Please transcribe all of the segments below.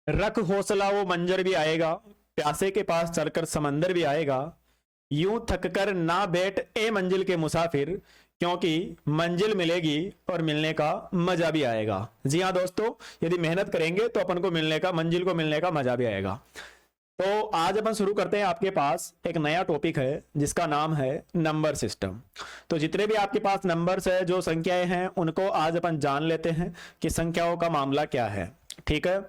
रख हौसला वो मंजर भी आएगा, प्यासे के पास चलकर समंदर भी आएगा, यूं थक कर ना बैठ ए मंजिल के मुसाफिर, क्योंकि मंजिल मिलेगी और मिलने का मजा भी आएगा। जी हाँ दोस्तों, यदि मेहनत करेंगे तो अपन को मिलने का, मंजिल को मिलने का मजा भी आएगा। तो आज अपन शुरू करते हैं। आपके पास एक नया टॉपिक है जिसका नाम है नंबर सिस्टम। तो जितने भी आपके पास नंबर्स है, जो संख्याएं हैं, उनको आज अपन जान लेते हैं कि संख्याओं का मामला क्या है। ठीक है।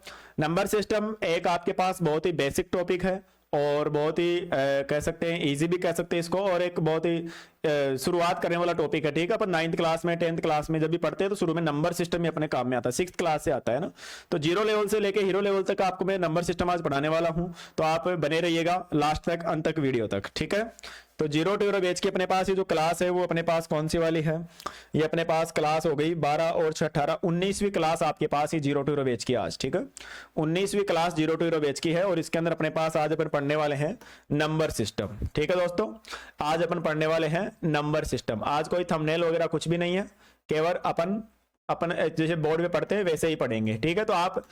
नंबर सिस्टम एक आपके पास बहुत ही बेसिक टॉपिक है और बहुत ही कह सकते हैं इजी भी कह सकते हैं इसको, और एक बहुत ही शुरुआत करने वाला टॉपिक है। ठीक है। अपन 9th क्लास में 10th क्लास में जब भी पढ़ते हैं तो शुरू में नंबर सिस्टम ही अपने काम में आता है, 6th क्लास से आता है ना। तो जीरो लेवल से लेके हीरो लेवल तक आपको मैं नंबर सिस्टम आज पढ़ाने वाला हूं, तो आप बने रहिएगा लास्ट तक, अंत तक वीडियो तक। ठीक है। तो जीरो टू हीरो बैच की अपने पास ये जो क्लास है वो अपने पास कौन सी वाली है, ये अपने पास क्लास हो गई 12 और 6 18 19वीं क्लास आपके पास ये जीरो टू हीरो बैच की आज। ठीक है। 19वीं class zero to hero batch की है और इसके अंदर अपने पास आज अपन पढ़ने वाले हैं नंबर सिस्टम। ठीक है दोस्तों, आज अपन पढ़ने वाले हैं नंबर सिस्टम। आज कोई थंबनेल वगैरह कुछ भी नहीं है, केवल अपन जैसे बोर्ड में पढ़ते हैं वैसे ही पढ़ेंगे। ठीक है। तो आप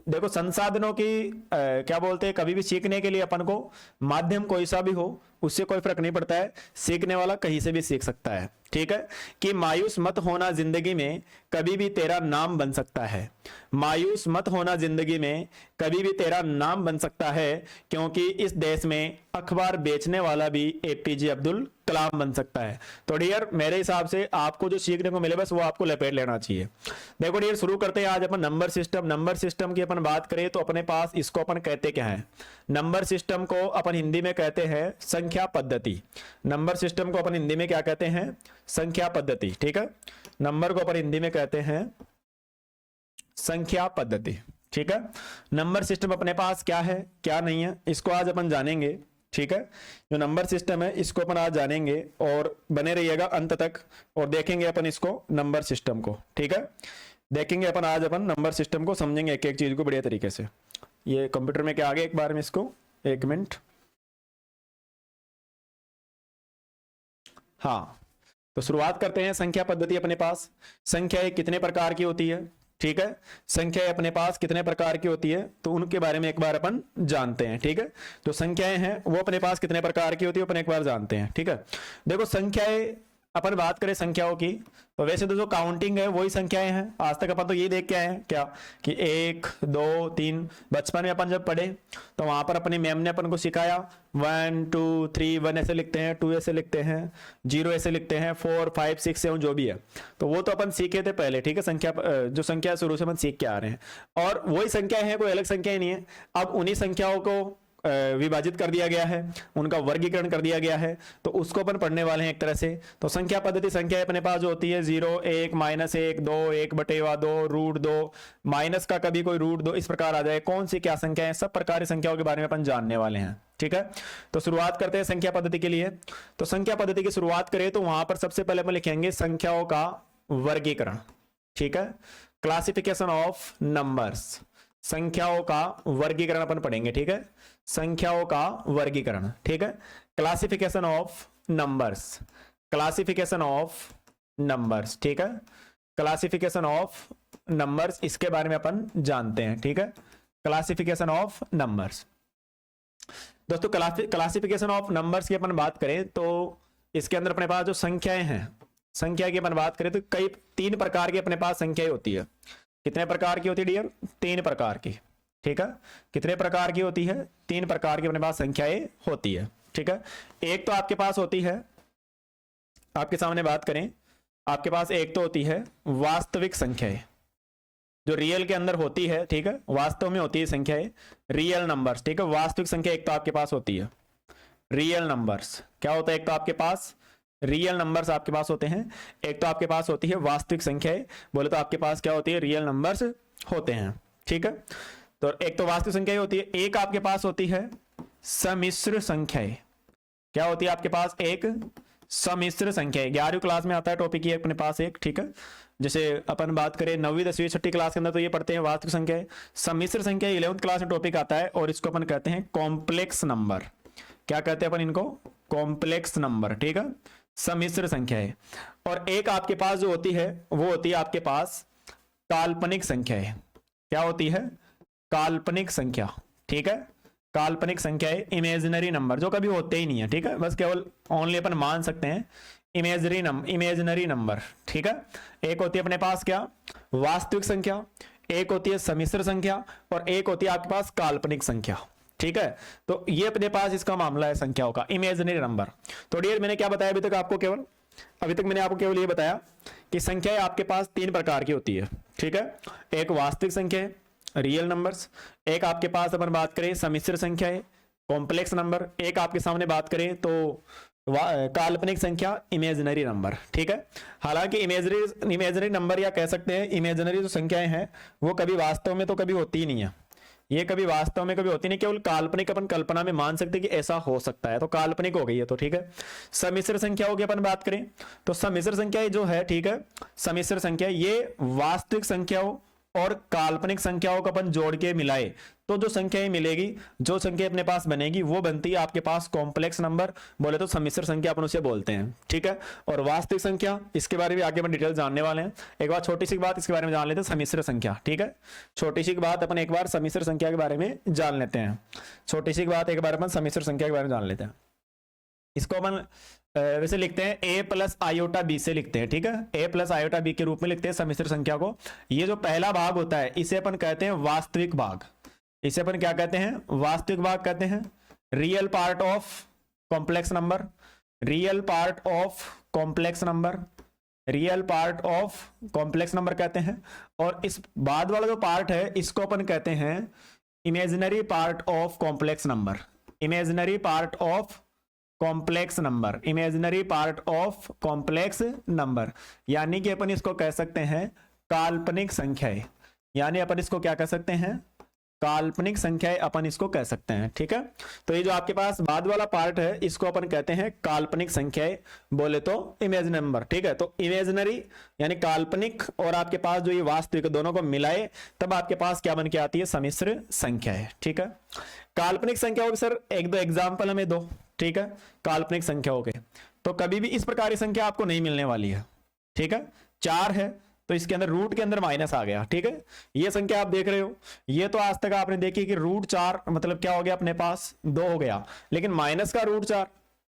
देखो, संसाधनों की क्या बोलते हैं, कभी भी सीखने के लिए अपन को माध्यम कोई सा भी हो उससे कोई फर्क नहीं पड़ता है, सीखने वाला कहीं से भी सीख सकता है। ठीक है। कि मायूस मत होना, जिंदगी में कभी भी तेरा नाम बन सकता है। मायूस मत होना, जिंदगी में कभी भी तेरा नाम बन सकता है, क्योंकि इस देश में अखबार बेचने वाला भी एपीजे अब्दुल कलाम बन सकता है। तो डियर, मेरे हिसाब से आपको जो सीखने को मिले बस वो आपको लपेट लेना चाहिए। देखो डियर, शुरू करते हैं आज अपन नंबर सिस्टम। नंबर सिस्टम की अपन बात करें तो अपने पास इसको अपन कहते क्या है, नंबर सिस्टम को अपन हिंदी में कहते हैं संख्या पद्धति। नंबर सिस्टम को अपन हिंदी में क्या कहते हैं, संख्या पद्धति। ठीक है। नंबर को अपन हिंदी में कहते हैं संख्या पद्धति। ठीक है। नंबर सिस्टम अपने पास क्या है क्या नहीं है इसको आज अपन जानेंगे। ठीक है। जो नंबर सिस्टम है इसको अपन आज जानेंगे और बने रहिएगा अंत तक और देखेंगे अपन इसको नंबर सिस्टम को। ठीक है। देखेंगे अपन आज अपन नंबर सिस्टम को, समझेंगे एक एक चीज को बढ़िया तरीके से। ये कंप्यूटर में क्या आ गया एक बार में, इसको 1 मिनट। हाँ, तो शुरुआत करते हैं। संख्या पद्धति अपने पास, संख्याएं कितने प्रकार की होती है। ठीक है। संख्याएं अपने पास कितने प्रकार की होती है तो उनके बारे में एक बार अपन जानते हैं। ठीक है। तो संख्याएं हैं वो अपने पास कितने प्रकार की होती है अपन एक बार जानते हैं। ठीक है। देखो, संख्याएं अपन बात करें संख्याओं की तो वैसे तो जो काउंटिंग है वही संख्याएं हैं। आज तक अपन तो ये देख के आए हैं क्या कि 1 2 3। बचपन में अपन जब पढ़े तो वहां पर अपनी मैम ने अपन को सिखाया 1 2 3, 1 ऐसे लिखते हैं, 2 ऐसे लिखते हैं, 0 ऐसे लिखते हैं, 4 5 6 7 जो भी है, तो वो तो अपन सीखे थे पहले। ठीक है। संख्या जो संख्या शुरू से अपन सीख के आ रहे हैं और वही संख्याएं हैं, कोई अलग संख्याएं नहीं है। अब उन्हीं संख्याओं को विभाजित कर दिया गया है, उनका वर्गीकरण कर दिया गया है, तो उसको अपन पढ़ने वाले हैं एक तरह से। तो संख्या पद्धति, संख्या अपने पास जो होती है 0 1 -1 2 1/2 √2, माइनस का कभी कोई √2 इस प्रकार आ जाए, कौन सी क्या संख्या है, सब प्रकार की संख्याओं के बारे में अपन जानने वाले हैं। ठीक है। तो शुरुआत करते हैं संख्या पद्धति के लिए। तो संख्या पद्धति की शुरुआत करें तो वहां पर सबसे पहले अपन लिखेंगे संख्याओं का वर्गीकरण। ठीक है। क्लासिफिकेशन ऑफ नंबर्स, संख्याओं का वर्गीकरण अपन पढ़ेंगे। ठीक है। संख्याओं का वर्गीकरण। ठीक है। Classification of numbers, classification of numbers. ठीक है। क्लासिफिकेशन ऑफ नंबर्स, इसके बारे में अपन जानते हैं। ठीक है। Classification of numbers. दोस्तों, क्लासिफिकेशन ऑफ नंबर्स की अपन बात करें तो इसके अंदर अपने पास जो संख्याएं हैं, संख्या की अपन बात करें तो कई 3 प्रकार की अपने पास संख्याएं होती है। कितने प्रकार की होती है डियर, 3 प्रकार की। ठीक है। कितने प्रकार की होती है, 3 प्रकार की अपने पास संख्याएं होती है। ठीक है। एक तो आपके पास होती है, आपके सामने बात करें, आपके पास एक तो होती है वास्तविक संख्याएं, जो रियल के अंदर होती है। ठीक है। वास्तव में होती है संख्याएं, रियल नंबर्स। ठीक है। वास्तविक संख्या एक तो आपके पास होती है रियल नंबर्स। क्या होता है, एक तो आपके पास रियल नंबर्स आपके पास होते हैं, एक तो आपके पास होती है वास्तविक संख्याएं। बोले तो आपके पास क्या होती है, रियल नंबर्स होते हैं। ठीक है। तो एक तो वास्तविक संख्याएं होती है, एक आपके पास होती है सम्मिश्र संख्याएं। क्या होती है आपके पास, एक सम्मिश्र संख्याएं। 11वीं क्लास में आता है टॉपिक ये अपने पास एक। ठीक है। जैसे अपन बात करें 9वीं 10वीं 6ठी क्लास के अंदर तो ये पढ़ते हैं वास्तविक संख्याएं। सम्मिश्र संख्या 11th क्लास में टॉपिक आता है और इसको अपन कहते हैं कॉम्प्लेक्स नंबर। क्या कहते हैं अपन इनको, कॉम्प्लेक्स नंबर। ठीक है। सम्मिश्र संख्या है। और एक आपके पास जो होती है वो होती है आपके पास काल्पनिक संख्या है। क्या होती है, काल्पनिक संख्या, ठीक है, काल्पनिक संख्या है, इमेजिनरी नंबर जो कभी होते ही नहीं है, ठीक है, बस केवल ओनली अपन मान सकते हैं इमेजिनरी नंबर, ठीक है। एक होती है अपने पास क्या, वास्तविक संख्या, एक होती है सम्मिश्र संख्या, और एक होती है आपके पास काल्पनिक संख्या, ठीक है। तो ये अपने पास इसका मामला है संख्याओं का, इमेजिनरी नंबर। तो डियर मैंने क्या बताया अभी तक मैंने आपको केवल ये बताया कि संख्याएं आपके पास 3 प्रकार की होती है, ठीक है। एक वास्तविक संख्या है, रियल नंबर्स, एक आपके पास अपन बात करें सम्मिश्र संख्या है, कॉम्प्लेक्स नंबर, एक आपके सामने बात करें तो काल्पनिक संख्या, इमेजिनरी नंबर, ठीक है। हालांकि इमेजिनरी नंबर या कह सकते हैं इमेजिनरी जो संख्याएं हैं वो कभी वास्तव में तो कभी होती ही नहीं है, ये कभी वास्तव में कभी होती नहीं, केवल काल्पनिक अपन कल्पना में मान सकते कि ऐसा हो सकता है, तो काल्पनिक हो गई है, तो ठीक है। सम्मिश्र संख्याओं की अपन बात करें तो सम्मिश्र संख्या जो है, ठीक है, सम्मिश्र संख्या ये वास्तविक संख्याओं और काल्पनिक संख्याओं का अपन जोड़ के मिलाए तो जो संख्याएं मिलेगी, जो संख्या अपने पास बनेगी वो बनती है आपके पास कॉम्प्लेक्स नंबर, बोले तो सम्मिश्र संख्या अपन उसे बोलते हैं, ठीक है। और वास्तविक संख्या, इसके बारे में आगे अपन डिटेल जानने वाले हैं। एक बार छोटी सी बात इसके बारे में जान लेते हैं, सम्मिश्र संख्या, ठीक है, छोटी सी बात अपन एक बार सम्मिश्र संख्या के बारे में जान लेते हैं, छोटी सी बात एक बार अपन सम्मिश्र संख्या के बारे में जान लेते हैं। इसको अपन वैसे लिखते हैं a प्लस आयोटा बी से लिखते हैं, ठीक है, a प्लस आयोटा बी के रूप में लिखते हैं सम्मिश्र संख्या को। ये जो पहला भाग होता है इसे अपन कहते हैं वास्तविक भाग, इसे अपन क्या कहते हैं, वास्तविक भाग कहते हैं। Real part of complex number, real part of complex number, real part of complex number कहते हैं। और इस बाद वाला जो पार्ट है इसको अपन कहते हैं imaginary part of complex number, imaginary part of complex number, imaginary part of complex number, यानी कि अपन इसको कह सकते हैं काल्पनिक संख्याएं, यानी अपन इसको क्या कह सकते हैं, काल्पनिक संख्याएं अपन इसको कह सकते हैं, ठीक है। तो ये जो आपके पास बाद वाला पार्ट है इसको अपन कहते हैं काल्पनिक संख्याएं, बोले तो इमेजिनरी नंबर, ठीक है। तो इमेजिनरी यानी काल्पनिक और आपके पास जो ये वास्तविक दोनों को मिलाए तब आपके पास क्या बन के आती है, सम्मिश्र संख्या है, ठीक है। काल्पनिक संख्याओं के सर एक दो एग्जाम्पल हमें दो, ठीक है, काल्पनिक संख्याओं के। तो कभी भी इस प्रकार की संख्या आपको नहीं मिलने वाली है, ठीक है। 4 है तो इसके अंदर रूट के अंदर माइनस आ गया, ठीक है। ये संख्या आप देख रहे हो, ये तो आज तक आपने देखी कि रूट 4 मतलब क्या हो गया अपने पास 2 हो गया, लेकिन माइनस का रूट 4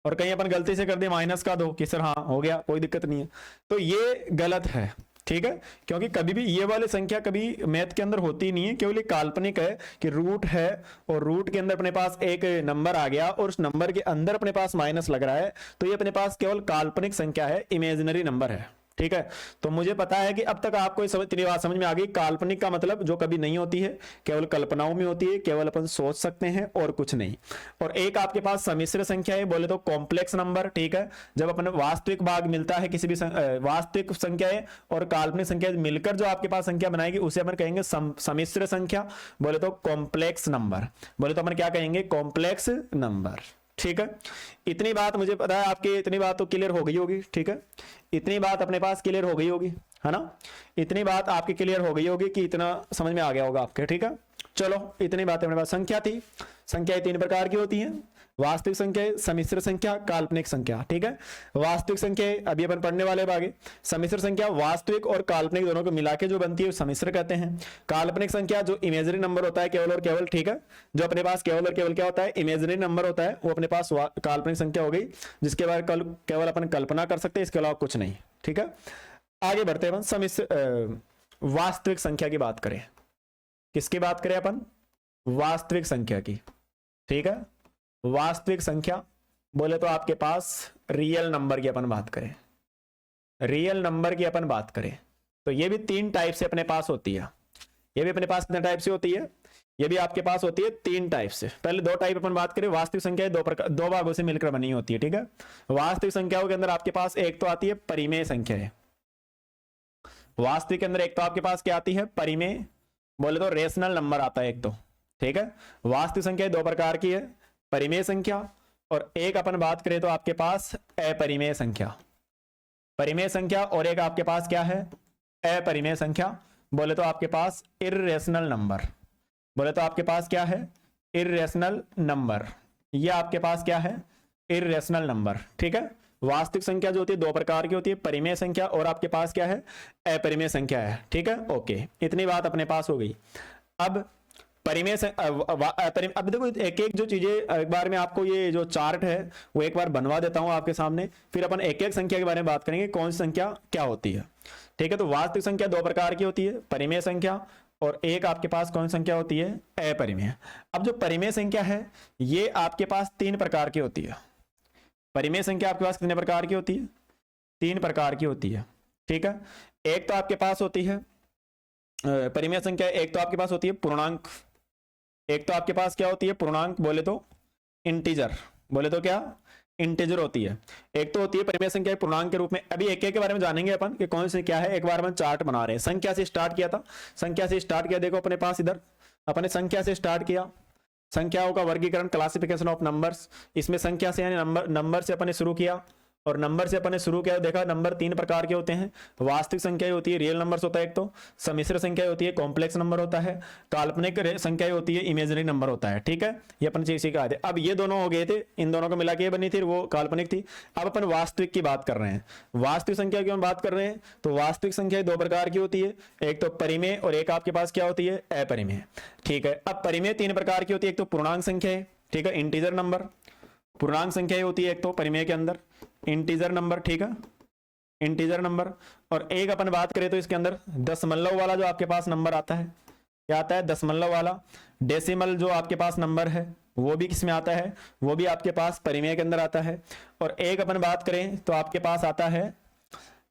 और कहीं अपन गलती से कर दिया माइनस का 2 कि सर हाँ हो गया, कोई दिक्कत नहीं है, तो ये गलत है, ठीक है। क्योंकि कभी भी ये वाली संख्या कभी मैथ के अंदर होती नहीं है, केवल ये काल्पनिक है कि रूट है और रूट के अंदर अपने पास एक नंबर आ गया और उस नंबर के अंदर अपने पास माइनस लग रहा है, तो ये अपने पास केवल काल्पनिक संख्या है, इमेजिनरी नंबर है, ठीक है। तो मुझे पता है कि अब तक आपको इतनी बात समझ में आ गई, काल्पनिक का मतलब जो कभी नहीं होती है, केवल कल्पनाओं में होती है, केवल अपन सोच सकते हैं और कुछ नहीं। और एक आपके पास सम्मिश्र संख्या है, बोले तो कॉम्प्लेक्स नंबर, ठीक है। जब अपन वास्तविक भाग मिलता है किसी भी वास्तविक संख्याएं और काल्पनिक संख्या मिलकर जो आपके पास संख्या बनाएगी उसे अपन कहेंगे सम्मिश्र संख्या, बोले तो कॉम्प्लेक्स नंबर, बोले तो अपन क्या कहेंगे, कॉम्प्लेक्स नंबर, ठीक है। इतनी बात मुझे पता है आपकी, इतनी बात तो क्लियर हो गई होगी, ठीक है, इतनी बात अपने पास क्लियर हो गई होगी, है ना, इतनी बात आपकी क्लियर हो गई होगी कि इतना समझ में आ गया होगा आपके, ठीक है। चलो इतनी बात अपने पास संख्या थी, संख्याएं 3 प्रकार की होती हैं, वास्तविक संख्या, सम्मिश्र संख्या, काल्पनिक संख्या, ठीक है। वास्तविक संख्या अभी अपन पढ़ने वाले आगे, सम्मिश्र संख्या वास्तविक और काल्पनिक दोनों को मिला के जो बनती है सम्मिश्र कहते हैं। काल्पनिक संख्या जो इमेजिनरी नंबर होता है केवल और केवल, ठीक है, जो अपने पास केवल और केवल क्या होता है, इमेजिनरी नंबर होता है, वो अपने पास काल्पनिक संख्या हो गई, जिसके बारे केवल अपन कल्पना कर सकते हैं, इसके अलावा कुछ नहीं, ठीक है। आगे बढ़ते हैं अपन सम्मिश्र वास्तविक संख्या की बात करें, किसकी बात करें अपन, वास्तविक संख्या की, ठीक है। वास्तविक संख्या बोले तो आपके पास रियल नंबर की अपन बात करें, रियल नंबर की अपन बात करें तो ये भी 3 टाइप से अपने पास होती है, ये भी अपने पास कितने टाइप से होती है, ये भी आपके पास होती है 3 टाइप से। पहले 2 टाइप अपन बात करें, वास्तविक संख्या 2 भागों से मिलकर बनी होती है, ठीक है। वास्तविक संख्याओं के अंदर आपके पास एक तो आती है परिमेय संख्या है, वास्तविक के अंदर एक तो आपके पास क्या आती है, परिमेय, बोले तो रेशनल नंबर आता है एक तो, ठीक है। वास्तविक संख्या 2 प्रकार की है, परिमेय संख्या और एक अपन बात करें तो आपके पास अपरिमेय संख्या, परिमेय संख्या और एक आपके पास क्या है, अपरिमेय संख्या, बोले तो आपके पास इर्रेशनल नंबर, बोले तो आपके पास क्या है, इर्रेशनल नंबर, ये आपके पास क्या है, इर्रेशनल नंबर, ठीक है। वास्तविक संख्या जो होती है 2 प्रकार की होती है, परिमेय संख्या और आपके पास क्या है, अपरिमेय संख्या है, ठीक है। ओके, इतनी बात अपने पास हो गई। अब परिमेय अब देखो एक एक जो चीजें एक बार में आपको ये जो चार्ट है वो एक बार बनवा देता हूं आपके सामने, फिर अपन एक एक संख्या के बारे में बात करेंगे कौन सी संख्या क्या होती है। ठीक है, तो वास्तविक संख्या दो प्रकार की होती है, परिमेय संख्या और एक आपके पास कौन सी संख्या होती है, अपरिमेय। अब जो परिमेय संख्या है ये आपके पास तीन प्रकार की होती है। परिमेय संख्या आपके पास कितने प्रकार की होती है, तीन प्रकार की होती है। ठीक है, एक तो आपके पास होती है परिमेय संख्या, एक तो आपके पास होती है पूर्णांक, एक तो आपके पास क्या होती है पूर्णांक बोले तो इंटीजर, बोले तो क्या इंटीजर होती है। एक तो होती है परिमेय संख्या पूर्णांक के रूप में। अभी एक एक के बारे में जानेंगे अपन कि कौन सी क्या है। एक बार अपन चार्ट बना रहे हैं, संख्या से स्टार्ट किया था, संख्या से स्टार्ट किया, देखो अपने पास इधर अपने संख्या से स्टार्ट किया, संख्याओं का वर्गीकरण क्लासिफिकेशन ऑफ नंबर्स, इसमें संख्या से यानी नंबर से अपने शुरू किया और नंबर से अपने शुरू किया, देखा नंबर तीन प्रकार के होते हैं, वास्तविक संख्या होती है रियल नंबर्स होता है एक तो, सम्मिश्र संख्या होती है कॉम्प्लेक्स नंबर होता है, काल्पनिक संख्या होती है इमेजिनरी नंबर होता है। ठीक है, ये अपन चीज सीखा थे। अब ये दोनों हो गए थे, इन दोनों को मिला के बनी थी, वो काल्पनिक थी। अब अपन वास्तविक की बात कर रहे हैं, वास्तविक संख्या की हम बात कर रहे हैं, तो वास्तविक संख्या दो प्रकार की होती है, एक तो परिमेय और एक आपके पास क्या होती है अपरिमेय। ठीक है, अब परिमेय तीन प्रकार की होती है, एक तो पूर्णांक संख्या है, ठीक है इंटीजर नंबर, पूर्णांक संख्या होती है एक तो परिमेय के अंदर इंटीजर नंबर, ठीक है इंटीजर नंबर, और एक अपन बात करें तो इसके अंदर दशमलव वाला जो आपके पास नंबर आता है, क्या आता है दशमलव वाला, डेसिमल जो आपके पास नंबर है वो भी किसमें आता है, वो भी आपके पास परिमेय के अंदर आता है। और एक अपन बात करें तो आपके पास आता है,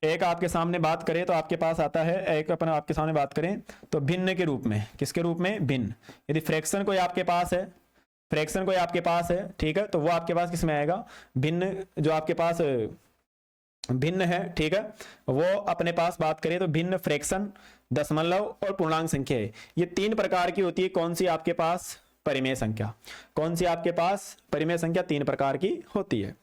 एक आपके सामने बात करें तो आपके पास आता है, एक अपन आपके सामने बात करें तो भिन्न के रूप में, किसके रूप में भिन्न, यदि फ्रैक्शन कोई आपके पास है, फ्रैक्शन कोई आपके पास है, ठीक है तो वो आपके पास किसमें आएगा भिन्न, जो आपके पास भिन्न है, ठीक है वो अपने पास बात करें तो भिन्न, फ्रैक्शन, दशमलव और पूर्णांक संख्या है, ये तीन प्रकार की होती है। कौन सी आपके पास परिमेय संख्या, कौन सी आपके पास परिमेय संख्या तीन प्रकार की होती है।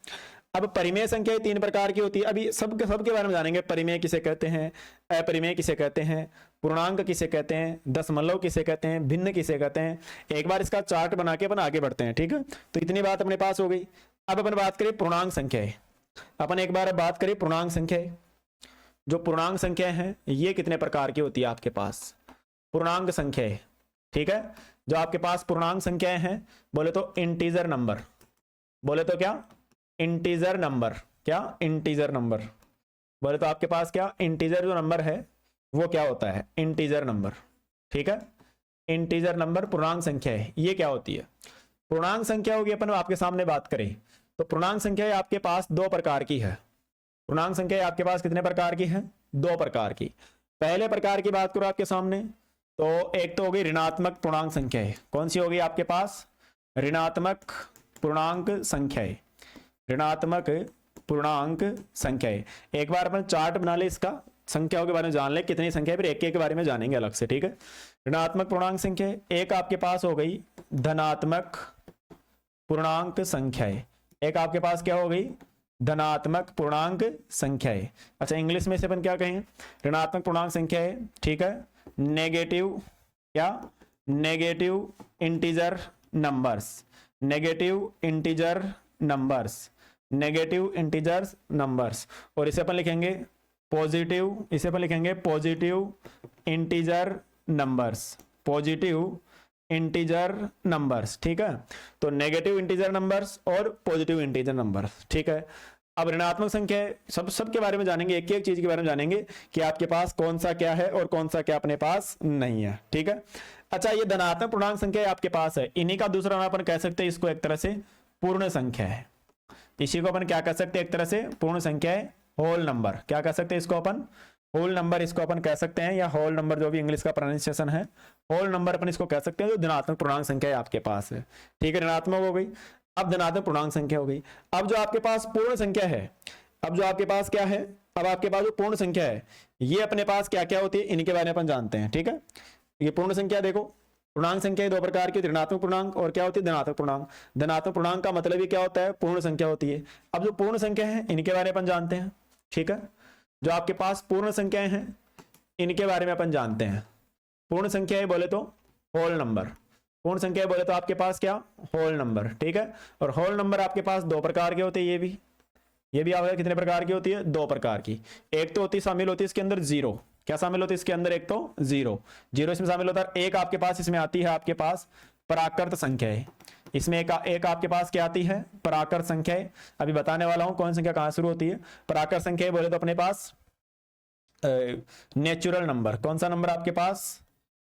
अब परिमेय संख्या तीन प्रकार की होती है, अभी सबके बारे में जानेंगे, परिमेय किसे कहते हैं, अपरिमेय किसे कहते हैं, पूर्णांक किसे कहते हैं, दशमलव किसे कहते हैं, भिन्न किसे कहते हैं। एक बार इसका चार्ट बना के अपन आगे बढ़ते हैं, ठीक है तो इतनी बात अपने पास हो गई। अब अपन बात करें पूर्णांक संख्या, अपन एक बार बात करें पूर्णांक संख्या, जो पूर्णांक संख्या है ये कितने प्रकार की होती है आपके पास, पूर्णांक संख्या, ठीक है जो आपके पास पूर्णांक संख्याएं हैं बोले तो इंटीजर नंबर, बोले तो क्या इंटीजर नंबर, क्या इंटीजर नंबर, बोले तो आपके पास क्या इंटीजर जो नंबर है वो क्या होता है इंटीजर नंबर, ठीक है इंटीजर नंबर पूर्णांक संख्या है, ये क्या होती है पूर्णांक संख्या होगी। अपन आपके सामने बात करें तो पूर्णांक संख्या आपके पास दो प्रकार की है, पूर्णांक संख्या आपके पास कितने प्रकार की है, दो प्रकार की। पहले प्रकार की बात करो आपके सामने तो एक तो होगी ऋणात्मक पूर्णांक संख्या, कौन सी होगी आपके पास ऋणात्मक पूर्णांक संख्या, ऋणात्मक पूर्णांक संख्या। एक बार अपन चार्ट बना ले इसका, संख्याओं के बारे में जान ले कितनी संख्या, फिर एक एक के बारे में जानेंगे अलग से, ठीक है ऋणात्मक पूर्णांक संख्या। एक आपके पास हो गई धनात्मक पूर्णांक संख्या, एक आपके पास क्या हो गई धनात्मक पूर्णांक संख्या। अच्छा इंग्लिश में से अपन क्या कहें, ऋणात्मक पूर्णांक संख्या है, ठीक है नेगेटिव, क्या negative integer numbers, negative integer numbers, negative integers numbers. और इसे अपन लिखेंगे पॉजिटिव, इसे अपन लिखेंगे positive integer numbers, positive integer numbers, ठीक है तो नेगेटिव इंटीजर नंबर्स और पॉजिटिव इंटीजर नंबर्स, ठीक है। अब ऋणात्मक संख्या सबके बारे में जानेंगे, एक एक चीज के बारे में जानेंगे कि आपके पास कौन सा क्या है और कौन सा क्या अपने पास नहीं है, ठीक है। अच्छा ये धनात्मक पूर्णांक संख्या आपके पास है, इन्हीं का दूसरा नाम अपन कह सकते हैं इसको एक तरह से पूर्ण संख्या है, इसी को अपन क्या कह सकते हैं एक तरह से पूर्ण संख्या है, होल नंबर, क्या कह सकते हैं इसको अपन होल नंबर, इसको अपन कह सकते हैं या होल नंबर जो भी इंग्लिश का प्रोनाउंसिएशन है, होल नंबर अपन इसको कह सकते हैं जो धनात्मक पूर्णांक संख्या है आपके पास है, ठीक है ऋणात्मक हो गई। अब धनात्मक पूर्णांक संख्या हो गई। अब जो आपके पास पूर्ण संख्या है, अब जो आपके पास क्या है, अब आपके पास जो पूर्ण संख्या है ये अपने पास क्या क्या होती है इनके बारे में अपन जानते हैं, ठीक है। ये पूर्ण संख्या देखो, पूर्णांक संख्या दो प्रकार की, ऋणात्मक पूर्णांक और क्या होती है धनात्मक पूर्णांक। धनात्मक पूर्णांक का मतलब ही क्या होता है पूर्ण संख्या होती है। अब जो पूर्ण संख्या है इनके बारे में अपन जानते हैं, ठीक है जो आपके पास पूर्ण संख्याएं हैं इनके बारे में अपन जानते हैं। पूर्ण संख्याएं बोले तो होल नंबर, पूर्ण संख्या बोले तो आपके पास क्या होल नंबर, ठीक है। और होल नंबर आपके पास दो प्रकार के होते हैं, ये भी आपके कितने प्रकार की होती है दो प्रकार की। एक तो होती शामिल होती है इसके अंदर जीरो, क्या शामिल होती है इसके अंदर? एक तो जीरो, जीरो इसमें शामिल होता है। एक आपके पास इसमें आती है आपके पास प्राकृत संख्या है, इसमें एक आपके पास क्या आती है? प्राकृत संख्या है। अभी बताने वाला हूं कौन संख्या कहां शुरू होती है। प्राकृत संख्या बोले तो अपने पास नेचुरल नंबर, कौन सा नंबर आपके पास?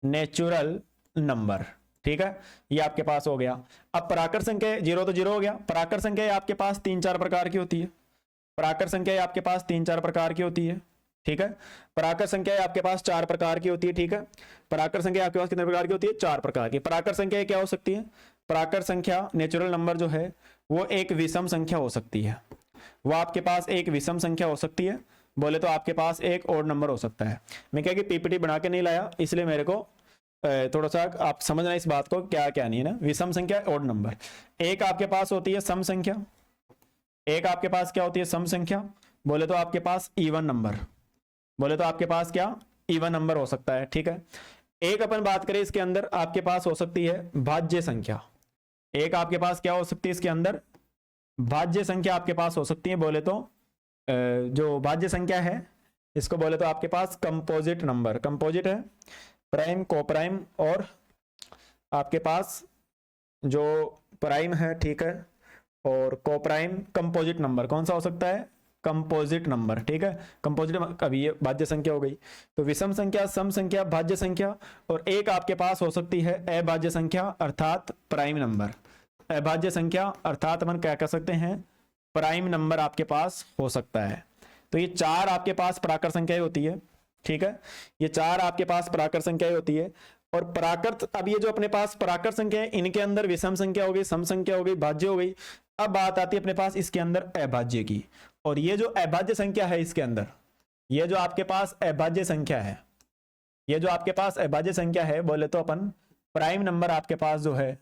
नेचुरल नंबर, ठीक है, ये आपके पास हो गया। अब प्राकृत संख्या, जीरो तो जीरो हो गया। प्राकृत संख्या आपके पास 3-4 प्रकार की होती है। प्राकृत संख्या आपके पास 3-4 प्रकार की होती है, ठीक है। प्राकृत संख्या आपके पास 4 प्रकार की होती है, ठीक है। प्राकृत संख्या आपके पास कितने प्रकार की होती है? 4 प्रकार की। प्राकृत संख्या क्या हो सकती है? प्राकृत संख्या नेचुरल नंबर जो है वो एक विषम संख्या हो सकती है, वो आपके पास एक विषम संख्या हो सकती है, बोले तो आपके पास एक ओड नंबर हो सकता है। मैं क्या कि पीपीटी बना के नहीं लाया, इसलिए मेरे को थोड़ा सा आप समझना इस बात को, क्या क्या नहीं है ना। विषम संख्या, ओड नंबर। एक आपके पास होती है सम संख्या, एक आपके पास क्या होती है? सम संख्या, बोले तो आपके पास इवन नंबर, बोले तो आपके पास क्या? इवन नंबर हो सकता है, ठीक है। एक अपन बात करें इसके अंदर आपके पास हो सकती है भाज्य संख्या। एक आपके पास क्या हो सकती है इसके अंदर? भाज्य संख्या आपके पास हो सकती है, बोले तो जो भाज्य संख्या है इसको बोले तो आपके पास कंपोजिट नंबर, कंपोजिट है, प्राइम, कोप्राइम और आपके पास जो प्राइम है, ठीक है, और कोप्राइम। कंपोजिट नंबर कौन सा हो सकता है? कंपोजिट नंबर, ठीक है। कंपोजिट, अभी ये भाज्य संख्या हो गई। तो विषम संख्या, सम संख्या, भाज्य संख्या, और एक आपके पास हो सकती है अभाज्य संख्या अर्थात प्राइम नंबर। अभाज्य संख्या अर्थात अपन क्या कह सकते हैं? प्राइम नंबर आपके पास हो सकता है। तो ये 4 आपके पास प्राकृत संख्याएं होती है, ठीक है, ये 4 आपके पास प्राकृत संख्याएं होती है। और प्राकृत, अब ये जो अपने पास प्राकृत संख्या है इनके अंदर विषम संख्या हो गई, सम संख्या हो गई, भाज्य हो गई। अब बात आती है अपने पास इसके अंदर अभाज्य की, और ये जो अभाज्य संख्या है इसके अंदर, ये जो आपके पास अभाज्य संख्या है, ये जो आपके पास अभाज्य संख्या है, बोले तो अपन प्राइम नंबर आपके पास जो है,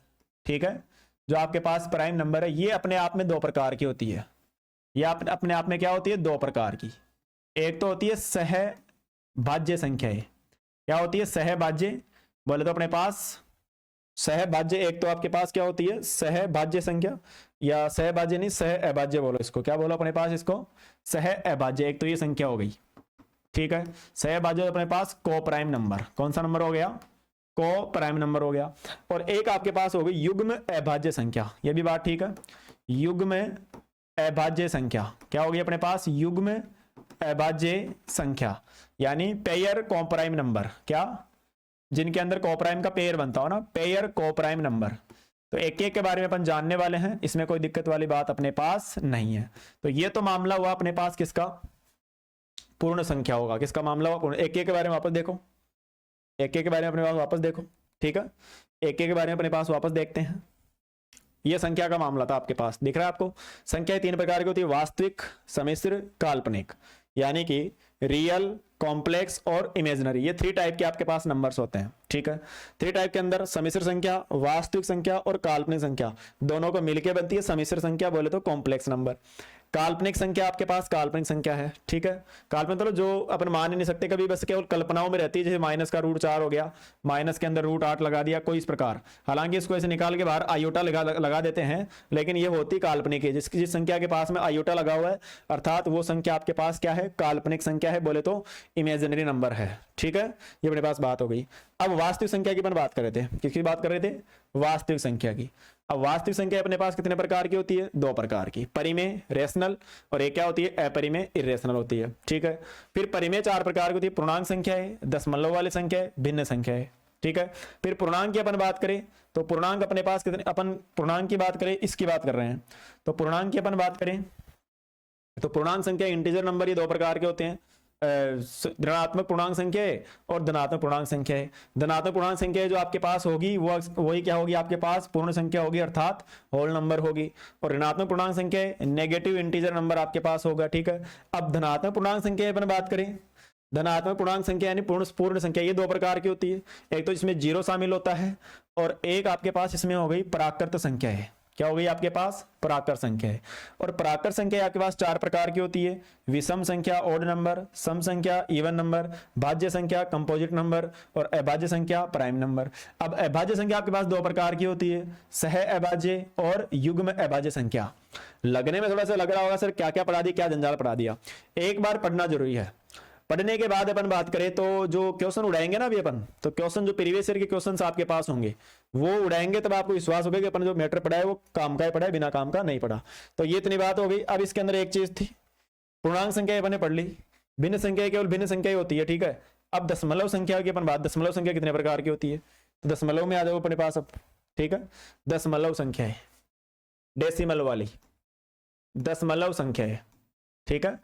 ठीक है, जो आपके पास प्राइम नंबर है, ये अपने आप में 2 प्रकार की होती है। ये अपने आप में क्या होती है? 2 प्रकार की। एक तो होती है सहभाज्य संख्याएं। क्या होती है? सहभाज्य, बोले तो अपने पास सहभाज्य, एक तो आपके पास क्या होती है? सहभाज्य संख्या, या सहभाज्य नहीं, सह अभाज्य बोलो इसको। क्या बोलो अपने पास इसको? सह अभाज्य। एक तो ये संख्या हो गई, ठीक है। सहभाज्य अपने पास को प्राइम नंबर, कौन सा नंबर हो गया? को प्राइम नंबर हो गया। और एक आपके पास हो गई युग्म अभाज्य संख्या, ये भी बात ठीक है। युग्म अभाज्य संख्या क्या होगी अपने पास? युग्म अभाज्य संख्या, यानी पेयर कोप्राइम नंबर। क्या? जिनके अंदर कोप्राइम का पेयर बनता हो ना, पेयर कोप्राइम नंबर। तो एक एक के बारे में अपन जानने वाले हैं, इसमें कोई दिक्कत वाली बात अपने पास नहीं है। तो ये तो मामला हुआ अपने पास किसका? पूर्ण संख्या होगा। किसका मामला हुआ? पूर्ण। एक एक के बारे में वापस देखो, एक एक के बारे में अपने पास वापस देखो, ठीक है। एक एक के बारे में अपने पास वापस देखते हैं। यह संख्या का मामला था आपके पास, दिख रहा है आपको? संख्या 3 प्रकार की होती है, वास्तविक, सम्मिश्र, काल्पनिक, यानी कि रियल, कॉम्प्लेक्स और इमेजिनरी। ये 3 टाइप के आपके पास नंबर्स होते हैं, ठीक है। 3 टाइप के अंदर सम्मिश्र संख्या, वास्तविक संख्या और काल्पनिक संख्या, दोनों को मिलकर बनती है सम्मिश्र संख्या, बोले तो कॉम्प्लेक्स नंबर। काल्पनिक संख्या आपके पास काल्पनिक संख्या है, ठीक है। काल्पनिक मतलब जो अपन मान ही नहीं सकते कभी, बस केवल कल्पनाओं में रहती है, जैसे माइनस का √4 हो गया, माइनस के अंदर √8 लगा दिया, कोई इस प्रकार। हालांकि इसको ऐसे निकाल के बाहर आयोटा लगा देते हैं, लेकिन ये होती काल्पनिक है। जिस संख्या के पास में आयोटा लगा हुआ है, अर्थात वो संख्या आपके पास क्या है? काल्पनिक संख्या है, बोले तो इमेजिनरी नंबर है, ठीक है। ये अपने पास बात हो गई। अब वास्तविक संख्या की अपन बात कर रहे थे, किसकी बात कर रहे थे? वास्तविक संख्या की। अब वास्तविक संख्या अपने पास कितने प्रकार की होती है? 2 प्रकार की, परिमेय रेशनल, और एक क्या होती है? अपरिमेय इरेशनल होती है, ठीक है। फिर परिमेय 4 प्रकार की होती है, पूर्णांक संख्या है, दशमलव वाली संख्या है, भिन्न संख्या है, ठीक है। फिर पूर्णांक की अपन बात करें तो पूर्णांक अपने पास कितने? अपन पूर्णांक की बात करें, इसकी बात कर रहे हैं, तो पूर्णांक की अपन बात करें तो पूर्णांक संख्या, इंटीजर नंबर, ये 2 प्रकार के होते हैं, ऋणात्मक पूर्णांक संख्या है और धनात्मक पूर्णांक संख्या है। धनात्मक पूर्णांक संख्या जो आपके पास होगी वो वही क्या होगी? आपके पास पूर्ण संख्या होगी, अर्थात होल नंबर होगी। और ऋणात्मक पूर्णांक संख्या है, नेगेटिव इंटीजर नंबर आपके पास होगा, ठीक है। अब धनात्मक पूर्णांक संख्या अपन बात करें, धनात्मक पूर्णांक संख्या यानी पूर्ण संख्या, ये 2 प्रकार की होती है। एक तो इसमें 0 शामिल होता है, और एक आपके पास इसमें हो गई प्राकृत संख्या है। क्या हो गई आपके पास? प्राकृत संख्या है। और प्राकृत संख्या आपके पास 4 प्रकार की होती है, विषम संख्या, ओड नंबर, सम संख्या, इवन नंबर, भाज्य संख्या, कंपोजिट नंबर, और अभाज्य संख्या, प्राइम नंबर। अब अभाज्य संख्या आपके पास 2 प्रकार की होती है, सह अभाज्य और युग्म अभाज्य संख्या। लगने में थोड़ा सा लग रहा होगा सर क्या क्या पढ़ा दिया, क्या जंजाल पढ़ा दिया। एक बार पढ़ना जरूरी है। पढ़ने के बाद अपन बात करें तो जो क्वेश्चन उड़ाएंगे ना अभी अपन, तो क्वेश्चन जो प्रीवियस ईयर के क्वेश्चन आपके पास होंगे वो उड़ाएंगे, तब आपको विश्वास होगा कि अपन जो मैटर पढ़ा है वो काम का ही पढ़ा है, बिना काम का नहीं पढ़ा। तो ये इतनी बात हो गई। अब इसके अंदर एक चीज थी, पूर्णांक संख्या अपन ने पढ़ ली, भिन्न संख्या केवल भिन्न संख्या ही होती है, ठीक है। अब दशमलव संख्या की अपन बात, दशमलव संख्या कितने प्रकार की होती है, तो दशमलव में आ जाओ अपने पास अब, ठीक है। दशमलव संख्या है, डेसिमल वाली दशमलव संख्या है, ठीक है।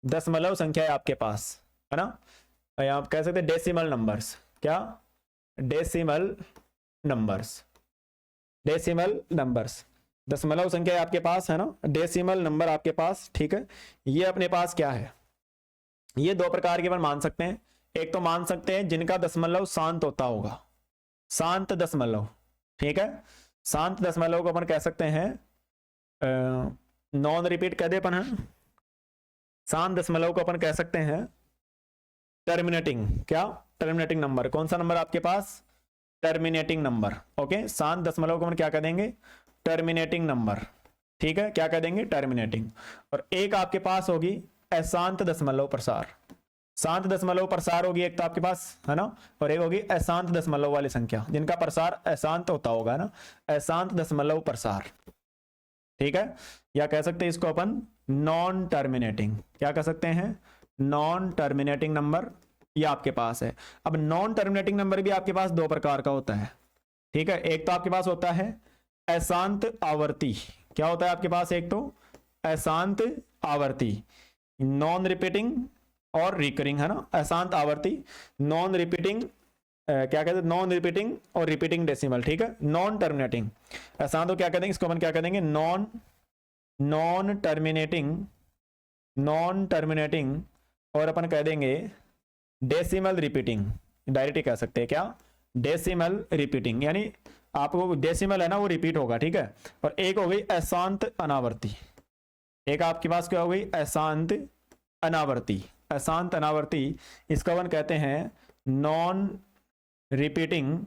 दशमलव संख्या है आपके पास, है ना। या आप कह सकते हैं डेसिमल नंबर्स, क्या, डेसिमल नंबर्स, डेसिमल नंबर्स, दशमलव संख्या आपके पास है ना, डेसिमल नंबर आपके पास, ठीक है। ये अपने पास क्या है, ये दो प्रकार के अपन मान सकते हैं। एक तो मान सकते हैं जिनका दशमलव शांत होता होगा, शांत दशमलव, ठीक है। शांत दशमलव को अपन कह सकते हैं नॉन रिपीट कह दे अपन, है शांत दशमलव को अपन कह सकते हैं टर्मिनेटिंग, क्या, टर्मिनेटिंग नंबर। कौन सा नंबर आपके पास, टर्मिनेटिंग नंबर, ओके। शांत दशमलव को अपन क्या कह देंगे, टर्मिनेटिंग नंबर, ठीक है, क्या कह देंगे, टर्मिनेटिंग। और एक आपके पास होगी अशांत दशमलव प्रसार, शांत दशमलव प्रसार होगी एक तो आपके पास, है ना। और एक होगी अशांत दशमलव वाली संख्या जिनका प्रसार अशांत होता होगा ना, अशांत दशमलव प्रसार, ठीक है। या कह सकते हैं इसको अपन नॉन टर्मिनेटिंग, क्या कह सकते हैं, नॉन टर्मिनेटिंग नंबर, ये आपके पास है। अब नॉन टर्मिनेटिंग नंबर भी आपके पास दो प्रकार का होता है, ठीक है। एक तो आपके पास होता है अशांत आवर्ती, क्या होता है आपके पास, एक तो अशांत आवर्ती, नॉन रिपीटिंग और रिकरिंग, है ना। अशांत आवर्ती, नॉन रिपीटिंग, क्या कहते हैं, नॉन रिपीटिंग और रिपीटिंग डेसिमल, ठीक है। नॉन टर्मिनेटिंग, अशांत तो क्या कह देंगे इसको अपन, क्या कह देंगे, non, non terminating, non terminating, और अपन कह देंगे डेसिमल रिपीटिंग, डायरेक्ट ही कह सकते हैं, क्या, डेसिमल रिपीटिंग, यानी आपको डेसिमल है ना वो रिपीट होगा, ठीक है। और एक हो गई अशांत अनावर्ती, एक आपके पास क्या हो गई, अशांत अनावर्ती, अशांत अनावर्ती, इसका अपन कहते हैं non repeating,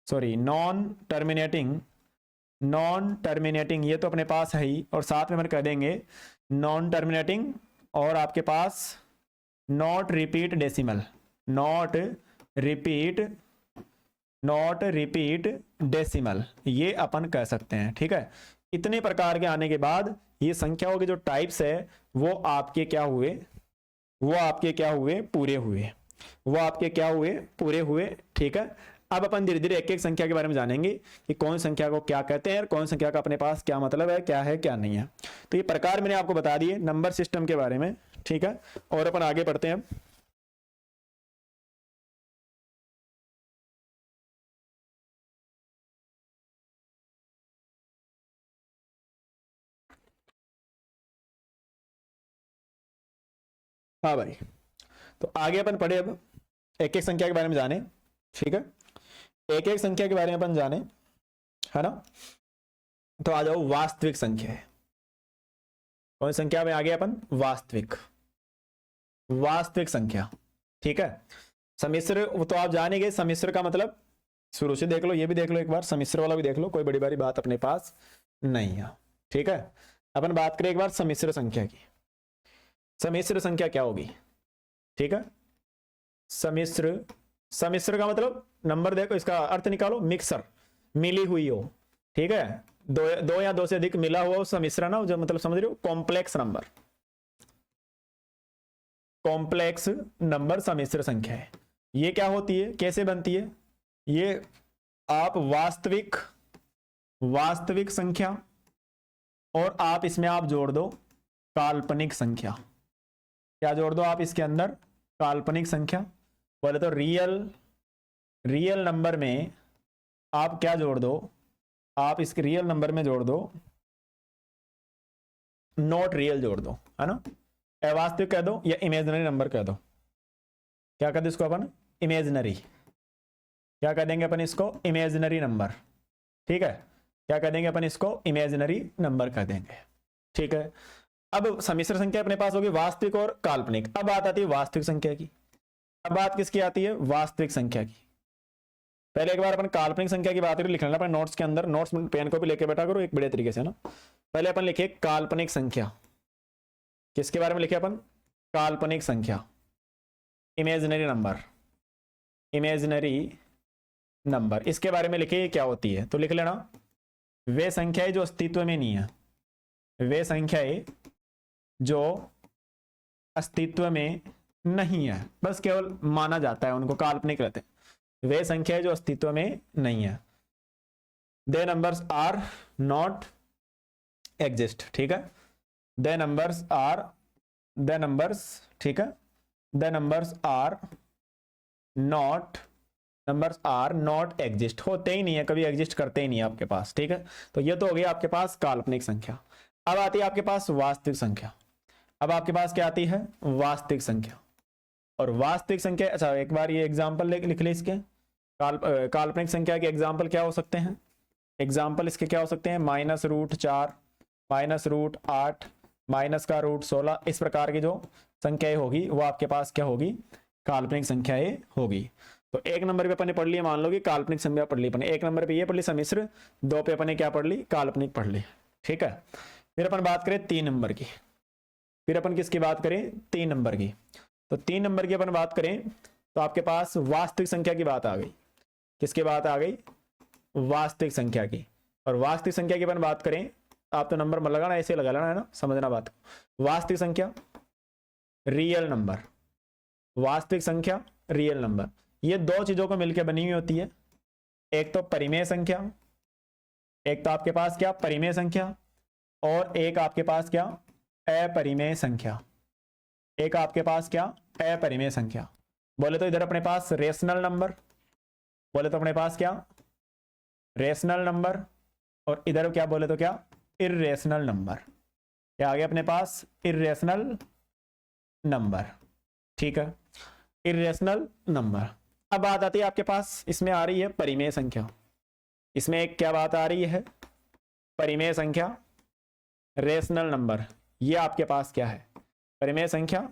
sorry non terminating, non terminating, ये तो अपने पास है ही, और साथ में अपन कह देंगे नॉन टर्मिनेटिंग, और आपके पास not repeat decimal, not repeat, not repeat decimal, ये अपन कह सकते हैं, ठीक है। इतने प्रकार के आने के बाद ये संख्याओं के जो टाइप्स है वो आपके क्या हुए, वो आपके क्या हुए, पूरे हुए, वो आपके क्या हुए, पूरे हुए, ठीक है। अब अपन धीरे धीरे एक एक संख्या के बारे में जानेंगे कि कौन संख्या को क्या कहते हैं और कौन संख्या का अपने पास क्या मतलब है, क्या नहीं है। तो ये प्रकार मैंने आपको बता दिए नंबर सिस्टम के बारे में, ठीक है। और अपन आगे बढ़ते हैं। हाँ भाई, तो आगे अपन पढ़े, अब एक एक संख्या के बारे में जाने, ठीक है। एक एक संख्या के बारे में अपन जाने, है ना। तो आ जाओ वास्तविक संख्या है, कौन संख्या में आ गया अपन, वास्तविक, वास्तविक संख्या, ठीक है। सम्मिश्र वो तो आप जानेंगे, सम्मिश्र का मतलब शुरू से देख लो, ये भी देख लो एक बार, सम्मिश्र वाला भी देख लो, कोई बड़ी बड़ी बात अपने पास नहीं है, ठीक है। अपन बात करें एक बार सम्मिश्र संख्या की। सम्मिश्र संख्या क्या होगी, ठीक है। सम्मिश्र, सम्मिश्र का मतलब नंबर देखो, इसका अर्थ निकालो, मिक्सर, मिली हुई हो, ठीक है। दो या दो से अधिक मिला हुआ सम्मिश्रण हो, जो मतलब समझ रहे हो, कॉम्प्लेक्स नंबर, कॉम्प्लेक्स नंबर सम्मिश्र संख्या है। ये क्या होती है, कैसे बनती है, ये आप वास्तविक, वास्तविक संख्या, और आप इसमें आप जोड़ दो काल्पनिक संख्या, क्या जोड़ दो आप इसके अंदर, काल्पनिक संख्या। बोले तो रियल, रियल नंबर में आप क्या जोड़ दो, आप इसके रियल नंबर में जोड़ दो नॉट रियल जोड़ दो, है ना। अवास्तविक कह दो या इमेजिनरी नंबर कह दो, क्या कह दो इसको अपन, इमेजिनरी, क्या कह देंगे अपन इसको, इमेजिनरी नंबर, ठीक है। क्या कह देंगे अपन इसको, इमेजिनरी नंबर कह देंगे, ठीक है। अब सम्मिश्र संख्या अपने पास होगी वास्तविक और काल्पनिक। अब बात आती है वास्तविक संख्या की। अब बात किसकी आती है, वास्तविक संख्या की। पहले एक बार अपन काल्पनिक संख्या की बात करें, लिख लेना अपने नोट्स के अंदर, नोट्स में पेन को भी लेके बैठा करो एक बड़े तरीके से ना। पहले अपन लिखे काल्पनिक संख्या, किसके बारे में लिखे अपन, काल्पनिक संख्या, इमेजिनरी नंबर, इमेजिनरी नंबर, इसके बारे में लिखिए क्या होती है। तो लिख लेना, वे संख्याएं जो अस्तित्व में नहीं है, वे संख्याएं जो अस्तित्व में नहीं है, बस केवल माना जाता है उनको, काल्पनिक रहते हैं। वे संख्याएं जो अस्तित्व में नहीं है, they numbers are not exist, ठीक है। They numbers are, they numbers, ठीक है, they numbers are not, numbers are not exist, होते ही नहीं है, कभी एग्जिस्ट करते ही नहीं है आपके पास, ठीक है। तो ये तो हो गया आपके पास काल्पनिक संख्या। अब आती है आपके पास वास्तविक संख्या। अब आपके पास क्या आती है, वास्तविक संख्या। और वास्तविक संख्या, अच्छा एक बार ये एग्जाम्पल लिख ले इसके, काल्पनिक संख्या के एग्जाम्पल क्या हो सकते हैं, एग्जाम्पल इसके क्या हो सकते हैं, -√4, -√8, -√16, इस प्रकार की जो संख्याएं होगी वो आपके पास क्या होगी, काल्पनिक संख्याएं होगी। तो एक नंबर पे अपन ने पढ़ लिया, मान लो कि काल्पनिक संख्या पढ़ ली अपन, एक नंबर पे ये पढ़ ली सम्मिश्र, 2 पे अपन ने क्या पढ़ ली, काल्पनिक पढ़ ली, ठीक है। फिर अपन बात करें 3 नंबर की, फिर अपन किसकी बात करें, 3 नंबर की। तो 3 नंबर की अपन बात करें तो आपके पास वास्तविक संख्या की बात आ गई, किसकी बात आ गई, वास्तविक संख्या की। और वास्तविक संख्या की अपन बात करें, आप तो नंबर मत लगाना, ऐसे लगा लेना है ना, समझना बात। वास्तविक संख्या, रियल नंबर, वास्तविक संख्या, रियल नंबर, ये 2 चीजों को मिलकर बनी हुई होती है। एक तो परिमेय संख्या, एक तो आपके पास क्या, परिमेय संख्या, और एक आपके पास क्या, अपरिमेय संख्या, एक आपके पास क्या, अपरिमेय संख्या। बोले तो इधर अपने पास रेशनल नंबर, बोले तो अपने पास क्या, रेशनल नंबर, और इधर क्या बोले तो क्या, इर्रेशनल नंबर। क्या आ गया अपने पास, इर्रेशनल नंबर, ठीक है, इर्रेशनल नंबर। अब बात आती है आपके पास, इसमें आ रही है परिमेय संख्या, इसमें एक क्या बात आ रही है, परिमेय संख्या, रेशनल नंबर, ये आपके पास क्या है, परिमेय संख्या,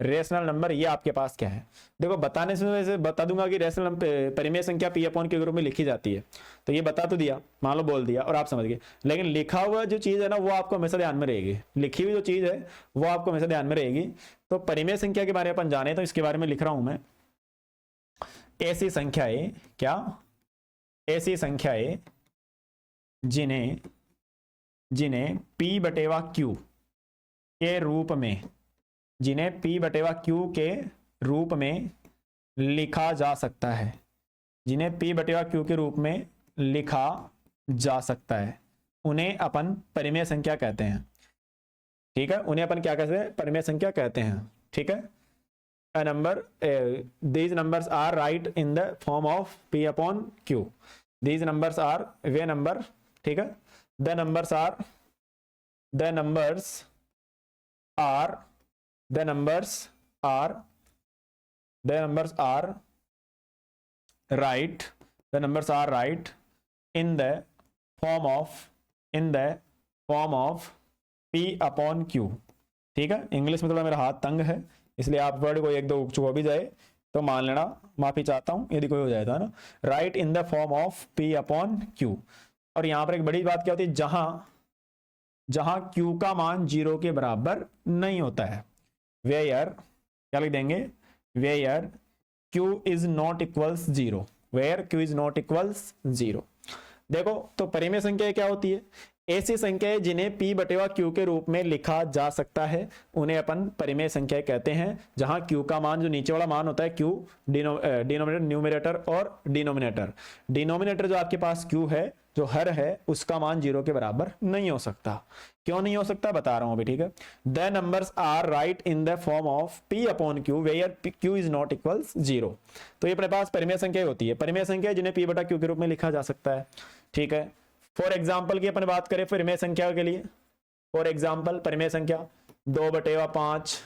रेशनल नंबर, ये आपके पास क्या है। देखो बताने से वैसे बता दूंगा कि रेशनल परिमेय संख्या पी अपॉन के रूप में लिखी जाती है, तो ये बता तो दिया, मान लो बोल दिया और आप समझ गए, लेकिन लिखा हुआ जो चीज है ना वो आपको हमेशा ध्यान में रहेगी, लिखी हुई जो चीज है वो आपको हमेशा ध्यान में रहेगी। तो परिमेय संख्या के बारे में अपन जाने, तो इसके बारे में लिख रहा हूं मैं, ऐसी संख्याएं, क्या, ऐसी संख्याएं जिन्हें, जिन्हें P/Q के रूप में, जिन्हें P/Q के रूप में लिखा जा सकता है, जिन्हें P/Q के रूप में लिखा जा सकता है, उन्हें अपन परिमेय संख्या कहते हैं, ठीक है, उन्हें अपन क्या कहते हैं, परिमेय संख्या कहते हैं, ठीक है। A number, these numbers are right in the form of P/Q, these numbers are way number, ठीक है, the numbers are, the numbers are, the numbers are, the numbers are right, the numbers are right in the form of, in the form of P/Q, ठीक है। English में थोड़ा मेरा हाथ तंग है, इसलिए आप वर्ड को एक दो उगचुक हो भी जाए तो मान लेना, माफी चाहता हूं यदि कोई हो जाए तो, ना, right in the form of P/Q। और यहां पर एक बड़ी बात क्या होती है, जहां, जहां Q का मान 0 के बराबर नहीं होता है, वेयर, क्या लिख देंगे, where Q is not equals 0, where Q is not equals 0। देखो तो परिमेय संख्या क्या होती है, ऐसी संख्याएं जिन्हें P/Q के रूप में लिखा जा सकता है, उन्हें अपन परिमेय संख्या कहते हैं। जहां Q का मान, जो नीचे वाला मान होता है Q, डिनोमिनेटर, न्यूमरेटर और डिनोमिनेटर, डिनोमिनेटर जो आपके पास Q है, जो हर है, उसका मान 0 के बराबर नहीं हो सकता। क्यों नहीं हो सकता बता रहा हूं अभी, ठीक है। The numbers are right in the form of P/Q where Q is not equals 0। तो ये अपने पास परिमेय संख्या होती है, परिमेय संख्या जिन्हें P/Q के रूप में लिखा जा सकता है, ठीक है। फॉर एग्जाम्पल की अपन बात करें परिमेय संख्या के लिए, फॉर एग्जाम्पल परिमेय संख्या 2/5,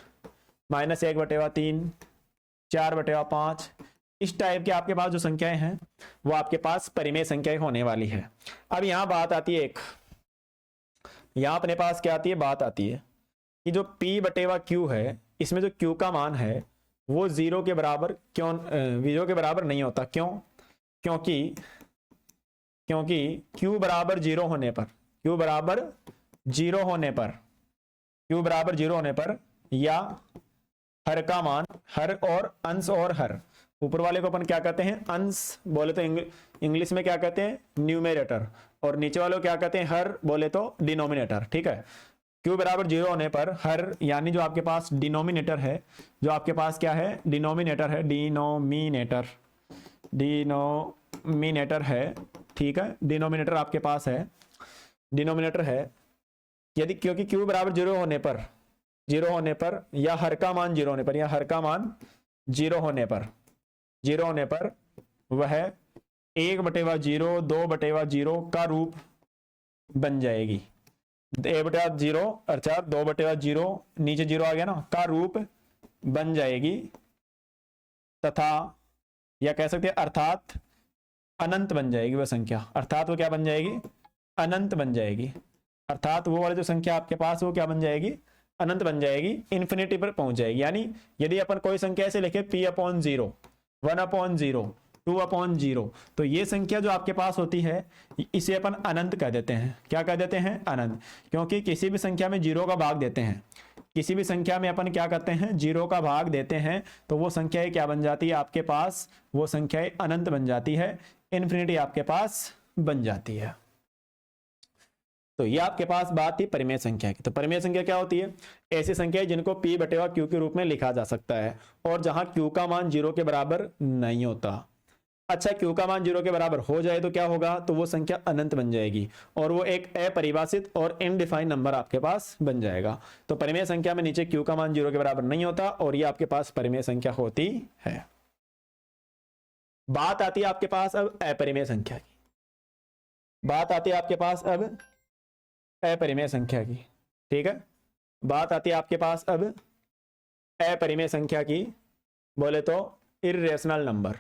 -1/3, 4/5, इस टाइप के आपके पास जो संख्याएं हैं वो आपके पास परिमेय संख्याएं होने वाली है। अब यहां बात आती है एक, यहां अपने पास क्या आती है, बात आती है कि जो P/Q है, इसमें जो Q का मान है वो 0 के बराबर क्यों, 0 के बराबर नहीं होता, क्यों, क्योंकि Q बराबर 0 होने पर, Q बराबर 0 होने पर, Q बराबर 0 होने पर, या हर का मान, हर और अंश और हर, ऊपर वाले को अपन क्या कहते हैं, अंश बोले तो इंग्लिश में क्या कहते हैं, न्यूमेरेटर, और नीचे वाले को क्या कहते हैं, हर बोले तो डिनोमिनेटर। ठीक है, क्यू बराबर 0 होने पर हर यानी जो आपके पास डिनोमिनेटर है, जो आपके पास क्या है, डिनोमिनेटर है, डिनोमिनेटर है। ठीक है, डिनोमिनेटर आपके पास है, डिनोमिनेटर है। यदि क्योंकि क्यू बराबर 0 होने पर, 0 होने पर, या हर का मान 0 होने पर, या हर का मान 0 होने पर, 0 होने पर वह 1/0, 2/0 का रूप बन जाएगी। 1/0 अर्थात 2/0, नीचे 0 आ गया ना, का रूप बन जाएगी, तथा या कह सकते हैं अर्थात अनंत बन जाएगी वह संख्या। अर्थात वो क्या बन जाएगी, अनंत बन जाएगी। अर्थात वो वाली जो संख्या आपके पास वो क्या बन जाएगी, अनंत बन जाएगी, इन्फिनिटी पर पहुंच जाएगी। यानी यदि अपन कोई संख्या ऐसे लिखे p/0, 1/0, 2/0, तो ये संख्या जो आपके पास होती है इसे अपन अनंत कह देते हैं। क्या कह देते हैं, अनंत। क्योंकि किसी भी संख्या में 0 का भाग देते हैं, किसी भी संख्या में अपन क्या करते हैं, 0 का भाग देते हैं, तो वो संख्याएं क्या बन जाती है आपके पास, वो संख्याएं अनंत बन जाती है, इन्फिनिटी आपके पास बन जाती है। तो ये आपके पास बात थी परिमेय संख्या की। तो परिमेय संख्या क्या होती है, ऐसी संख्या जिनको p/q के रूप में लिखा जा सकता है, और जहां q का मान 0 के बराबर नहीं होता। अच्छा, q का मान 0 के बराबर हो जाए तो क्या होगा, तो वो संख्या अनंत बन जाएगी, और वो एक अपरिभाषित और इनडिफाइंड नंबर आपके पास बन जाएगा। तो परिमेय संख्या में नीचे q का मान 0 के बराबर नहीं होता, और ये आपके पास परिमेय संख्या होती है। बात आती है आपके पास अब अपरिमेय संख्या की, बात आती है आपके पास अब अपरिमेय संख्या की। ठीक है, बात आती है आपके पास अब अपरिमेय संख्या की, बोले तो इर्रेशनल नंबर,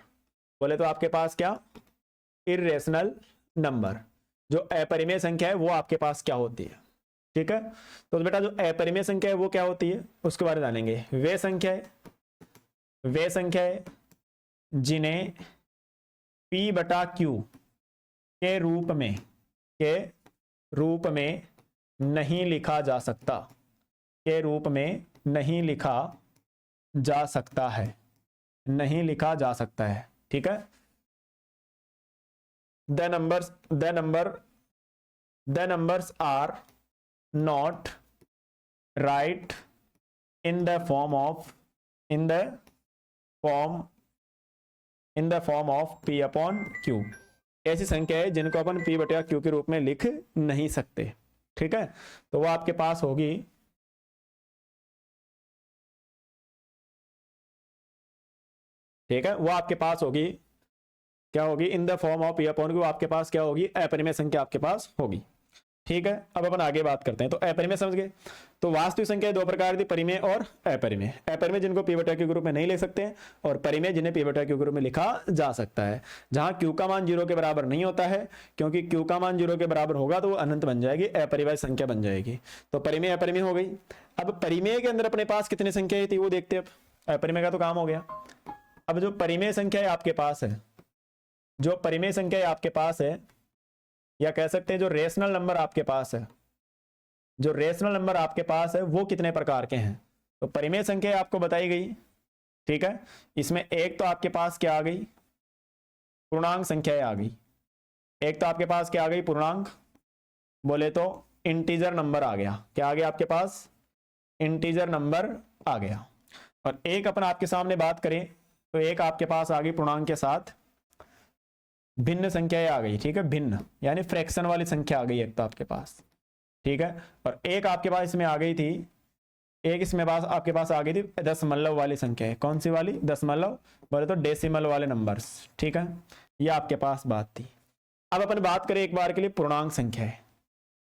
बोले तो आपके पास क्या, इर्रेशनल नंबर। जो अपरिमेय संख्या है वो आपके पास क्या होती है। ठीक है, तो बेटा जो अपरिमेय संख्या है वो क्या होती है उसके बारे में जानेंगे। वे संख्या है जिन्हें p/q के रूप में नहीं लिखा जा सकता, के रूप में नहीं लिखा जा सकता है, नहीं लिखा जा सकता है। ठीक है, the numbers are not right in the form of p/q। ऐसी संख्या है जिनको अपन p/q के रूप में लिख नहीं सकते। ठीक है, तो वो आपके पास होगी, ठीक है, वो आपके पास होगी, क्या होगी, इन द फॉर्म ऑफ p/q, आपके पास क्या होगी, अपरिमेय संख्या आपके पास होगी। ठीक है, अब अपन आगे बात करते हैं। तो अपरिमेय समझ गए। तो वास्तविक संख्या दो प्रकार की, परिमेय और अपरिमेय। अपरिमेय जिनको p/q के रूप में नहीं ले सकते हैं, और परिमेय जिन्हें p/q के रूप में लिखा जा सकता है। जहां q का मान 0 के बराबर नहीं होता है, क्योंकि q का मान 0 के बराबर होगा तो वो अनंत बन जाएगी, अपरिमेय संख्या बन जाएगी। तो परिमेय अपरिमेय हो गई। अब परिमेय के अंदर अपने पास कितनी संख्याएं थी वो देखते हैं। अब अपरिमेय का तो काम हो गया। अब जो परिमेय संख्या आपके पास है, जो परिमेय संख्या आपके पास है, या कह सकते हैं जो रेशनल नंबर आपके पास है, जो रेशनल नंबर आपके पास है वो कितने प्रकार के हैं। तो परिमेय संख्या आपको बताई गई। ठीक है, इसमें एक तो आपके पास क्या आ गई, पूर्णांक संख्याएं आ गई। एक तो आपके पास क्या आ गई, पूर्णांक, बोले तो इंटीजर नंबर आ गया। क्या आ गया आपके पास, इंटीजर नंबर आ गया। और एक अपन आपके सामने बात करें तो एक आपके पास आ गई पूर्णांक के साथ भिन्न संख्याएं आ गई। ठीक है, भिन्न यानी फ्रैक्शन वाली संख्या आ गई एक तो आपके पास। ठीक है, और एक आपके पास इसमें आ गई थी, एक इसमें पास आपके पास आ गई थी दशमलव वाली संख्या है। कौन सी वाली, दशमलव, बोले तो डेसिमल वाले नंबर्स। ठीक है, ये आपके पास बात थी। अब अपन बात करें एक बार के लिए पूर्णांक संख्या है।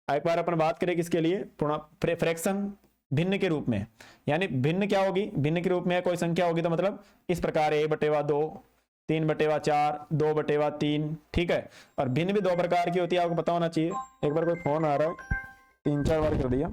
एक बार अपन बात करें किसके लिए, फ्रैक्शन, भिन्न के रूप में। यानी भिन्न क्या होगी, भिन्न के रूप में कोई संख्या होगी तो मतलब इस प्रकार 1/2, 3/4, 2/3। ठीक है, और भिन्न भी दो प्रकार की होती है, आपको पता होना चाहिए। एक बार कोई फोन आ रहा है, 3-4 बार कर दिया।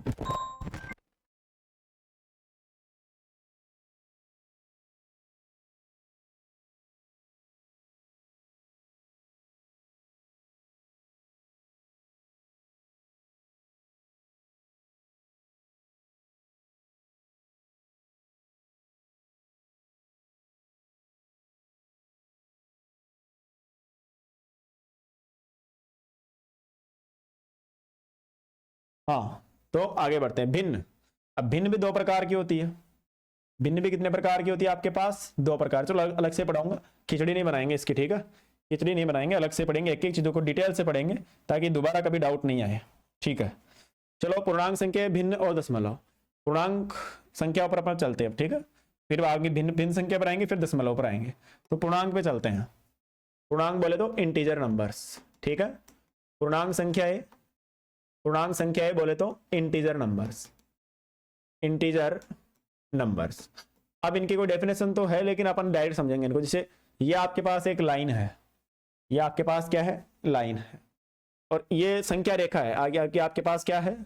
हाँ, तो आगे बढ़ते हैं। भिन्न, अब भिन्न भी दो प्रकार की होती है। भिन्न भी कितने प्रकार की होती है आपके पास? दो प्रकार। चलो अलग से पढ़ाऊंगा, खिचड़ी नहीं बनाएंगे इसकी, ठीक है? खिचड़ी नहीं बनाएंगे, अलग से पढ़ेंगे, एक एक चीजों को डिटेल से पढ़ेंगे ताकि दोबारा कभी डाउट नहीं आए, ठीक है? चलो पूर्णांक संख्या, भिन्न और दशमलव। पूर्णांक संख्याओं पर अपन चलते हैं, ठीक है? फिर आगे भिन्न भिन्न संख्या पर आएंगे, फिर दशमलव पर आएंगे। तो पूर्णांक पे चलते हैं। पूर्णांक बोले तो इंटीजर नंबर्स, ठीक है? पूर्णांक संख्या है, पूर्णांक संख्या है बोले तो इंटीजर नंबर्स, इंटीजर नंबर्स। अब इनकी कोई डेफिनेशन तो है लेकिन अपन डायरेक्ट समझेंगे इनको। जैसे ये आपके पास एक लाइन है, ये आपके पास क्या है? लाइन है, और ये संख्या रेखा है। आगे आगे आपके पास क्या है?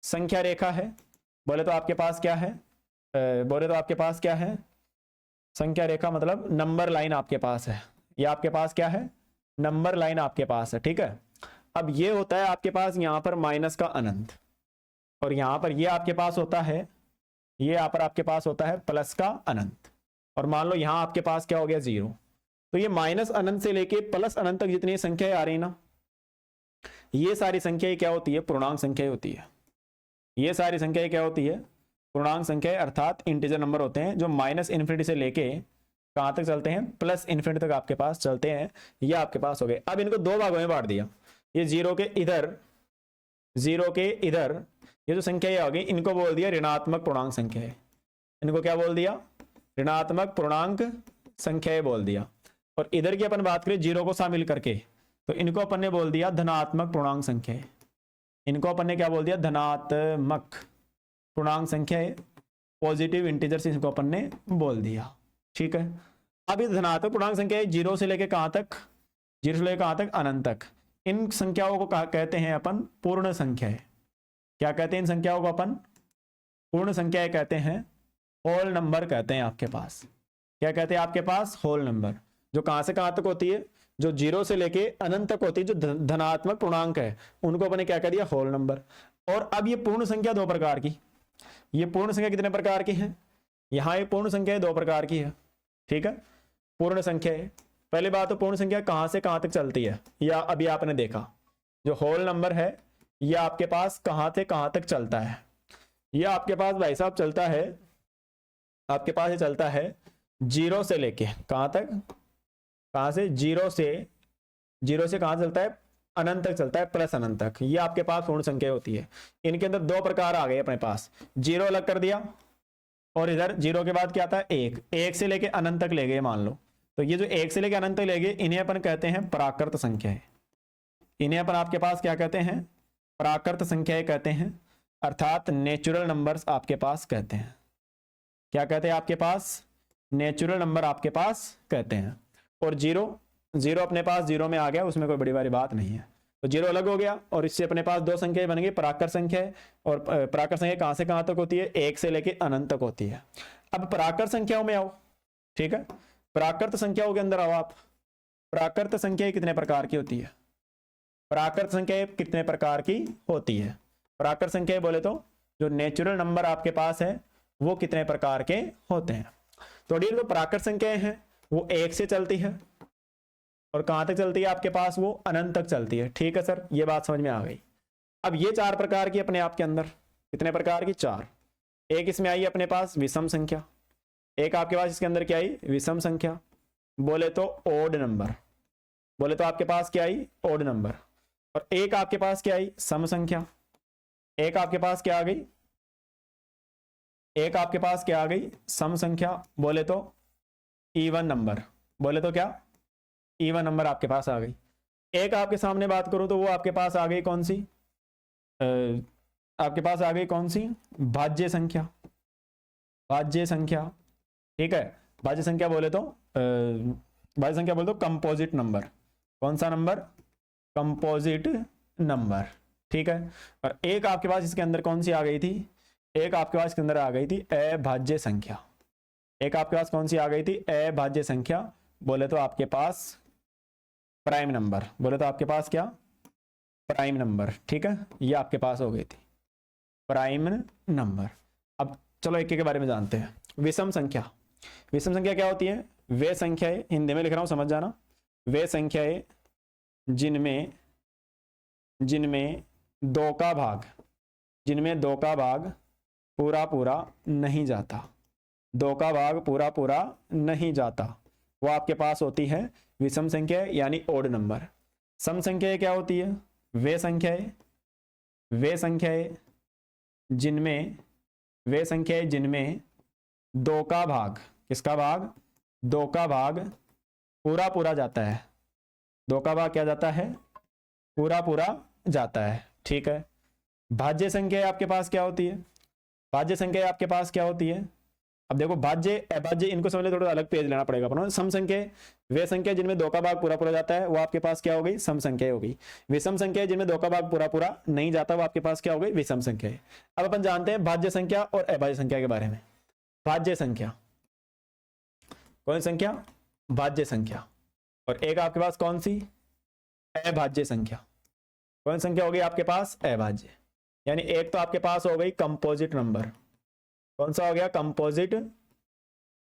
संख्या रेखा है। बोले तो आपके पास क्या है? बोले तो आपके पास क्या है? संख्या रेखा मतलब नंबर लाइन आपके पास है। ये आपके पास क्या है? नंबर लाइन आपके पास है, ठीक है? अब ये होता है आपके पास यहां पर माइनस का अनंत, और यहां पर ये आपके पास होता है, ये यहां पर आपके पास होता है प्लस का अनंत। और मान लो यहां आपके पास क्या हो गया? जीरो। तो ये माइनस अनंत से लेके प्लस अनंत तक जितनी संख्याएं आ रही ना, ये सारी संख्याएं क्या होती है? पूर्णांक संख्याएं होती है। ये सारी संख्याएं क्या होती है? पूर्णांक संख्याएं, अर्थात इंटीजर नंबर होते हैं जो माइनस इन्फिनिटी से लेके कहां तक चलते हैं? प्लस इन्फिनिटी तक आपके पास चलते हैं। ये आपके पास हो गए। अब इनको दो भागों में बांट दिया। ये जीरो के इधर, जीरो के इधर ये जो संख्या आ गई, इनको बोल दिया ऋणात्मक पूर्णांक संख्या है। इनको क्या बोल दिया? ऋणात्मक पूर्णांक संख्याएं बोल दिया। और इधर की अपन बात करें जीरो को शामिल करके, तो इनको अपन ने बोल दिया धनात्मक पूर्णांक संख्याएं। इनको अपन ने क्या बोल दिया? धनात्मक पूर्णांक संख्याएं, पॉजिटिव इंटीजर्स इनको अपन ने बोल दिया, ठीक है? अब ये धनात्मक पूर्णांक संख्याएं जीरो से लेके कहां तक? जीरो से लेकर कहां तक? अनंत तक। इन संख्याओं को कहते हैं अपन पूर्ण संख्याएं। क्या कहते हैं इन संख्याओं को अपन? पूर्ण संख्याएं कहते हैं, होल नंबर कहते हैं आपके पास। क्या कहते हैं आपके पास? Whole number. जो कहां से कहां तक होती है? जो जीरो से लेके अनंत तक होती है, जो धनात्मक पूर्णांक है, उनको अपने क्या कह दिया? Whole number. और अब ये पूर्ण संख्या दो प्रकार की, ये पूर्ण संख्या कितने प्रकार की है? यहां ये पूर्ण संख्या दो प्रकार की है, ठीक है? पूर्ण संख्या है। पहली बात तो पूर्ण संख्या कहां से कहां तक चलती है, या अभी आपने देखा जो होल नंबर है ये आपके पास कहां से कहां तक चलता है? ये आपके पास भाई साहब चलता है, आपके पास ये चलता है जीरो से लेके कहां तक? कहां से? जीरो से कहां चलता है? अनंत तक चलता है, प्लस अनंत तक। ये आपके पास पूर्ण संख्या होती है। इनके अंदर दो प्रकार आ गए अपने पास। जीरो अलग कर दिया, और इधर जीरो के बाद क्या आता है? एक। एक से लेके अनंत तक ले गए मान लो, तो ये जो एक से लेके अनंत तक ले गए, इन्हें अपन कहते हैं प्राकृत संख्याएं। इन्हें अपन आपके पास क्या कहते हैं? प्राकृत संख्याएं कहते हैं, अर्थात नेचुरल नंबर्स आपके पास कहते हैं। क्या कहते हैं आपके पास? नेचुरल नंबर आपके पास कहते हैं। और जीरो, जीरो अपने पास जीरो में आ गया, उसमें कोई बड़ी बात नहीं है, तो जीरो अलग हो गया। और इससे अपने पास दो संख्याएं बन गई, प्राकृत संख्या। और प्राकृत संख्या कहां से कहां तक होती है? एक से लेके अनंत तक होती है। अब प्राकृत संख्याओं में आओ, ठीक है? प्राकृत संख्याओं के अंदर आओ आप। प्राकृत संख्याएं कितने प्रकार की होती है? प्राकृत संख्याएं कितने प्रकार की होती है? प्राकृत संख्याएं बोले तो जो नेचुरल नंबर आपके पास है वो कितने प्रकार के होते हैं? तो डी जो प्राकृत संख्याएं हैं वो एक से चलती है, और कहां तक चलती है आपके पास? वो अनंत तक चलती है, ठीक है सर? ये बात समझ में आ गई। अब ये चार प्रकार की अपने आप के अंदर, कितने प्रकार की? चार। एक इसमें आई अपने पास विषम संख्या, एक आपके पास इसके अंदर क्या आई? विषम संख्या, बोले तो ओड नंबर, बोले तो आपके पास क्या आई? Odd number. और एक आपके पास क्या आई? सम संख्या। एक आपके पास क्या आ गई? एक आपके पास क्या आ गई? सम संख्या, बोले तो इवन नंबर, बोले तो क्या? इवन नंबर आपके पास आ गई। एक आपके सामने बात करूं तो वो आपके पास आ गई कौन सी? आपके पास आ गई कौन सी? भाज्य संख्या, भाज्य संख्या, ठीक है? भाज्य संख्या बोले तो भाज्य संख्या बोले तो कंपोजिट नंबर। कौन सा नंबर? कंपोजिट नंबर, ठीक है? और एक आपके पास इसके अंदर कौन सी आ गई थी? एक आपके पास इसके अंदर आ गई थी अभाज्य संख्या। एक आपके पास कौन सी आ गई थी? अभाज्य संख्या, बोले तो आपके पास प्राइम नंबर, बोले तो आपके पास क्या? प्राइम नंबर, ठीक है? ये आपके पास हो गई थी प्राइम नंबर। अब चलो एक के बारे में जानते हैं। विषम संख्या। विषम संख्या क्या होती है? वे संख्याएं, हिंदी में लिख रहा हूं समझ जाना, वे संख्याएं जिनमें दो का भाग, जिनमें 2 का भाग पूरा पूरा नहीं जाता, 2 का भाग पूरा पूरा नहीं जाता, वो आपके पास होती है विषम संख्या यानी ओड नंबर। सम संख्याएं क्या होती है? वे संख्याएं जिनमें 2 का भाग, किसका भाग? 2 का भाग पूरा पूरा जाता है, 2 का भाग क्या जाता है? पूरा पूरा जाता है, ठीक है। भाज्य संख्या आपके पास क्या होती है? भाज्य संख्या आपके पास क्या होती है? अब देखो भाज्य अभाज्य इनको समझने थोड़ा अलग पेज लेना पड़ेगा अपना। सम संख्या वे संख्या जिनमें 2 का भाग पूरा पूरा जाता है, वो आपके पास क्या हो गई? सम संख्या हो गई। विषम संख्या जिनमें 2 का भाग पूरा पूरा नहीं जाता, वो आपके पास क्या हो गई? विषम संख्या। अब अपन जानते हैं भाज्य संख्या और अभाज्य संख्या के बारे में। भाज्य संख्या, कौन संख्या? भाज्य संख्या। और एक आपके पास कौन सी? अभाज्य संख्या। कौन संख्या हो गई आपके पास? अभाज्य। यानी एक तो आपके पास हो गई कंपोजिट नंबर, कौन सा हो गया? कंपोजिट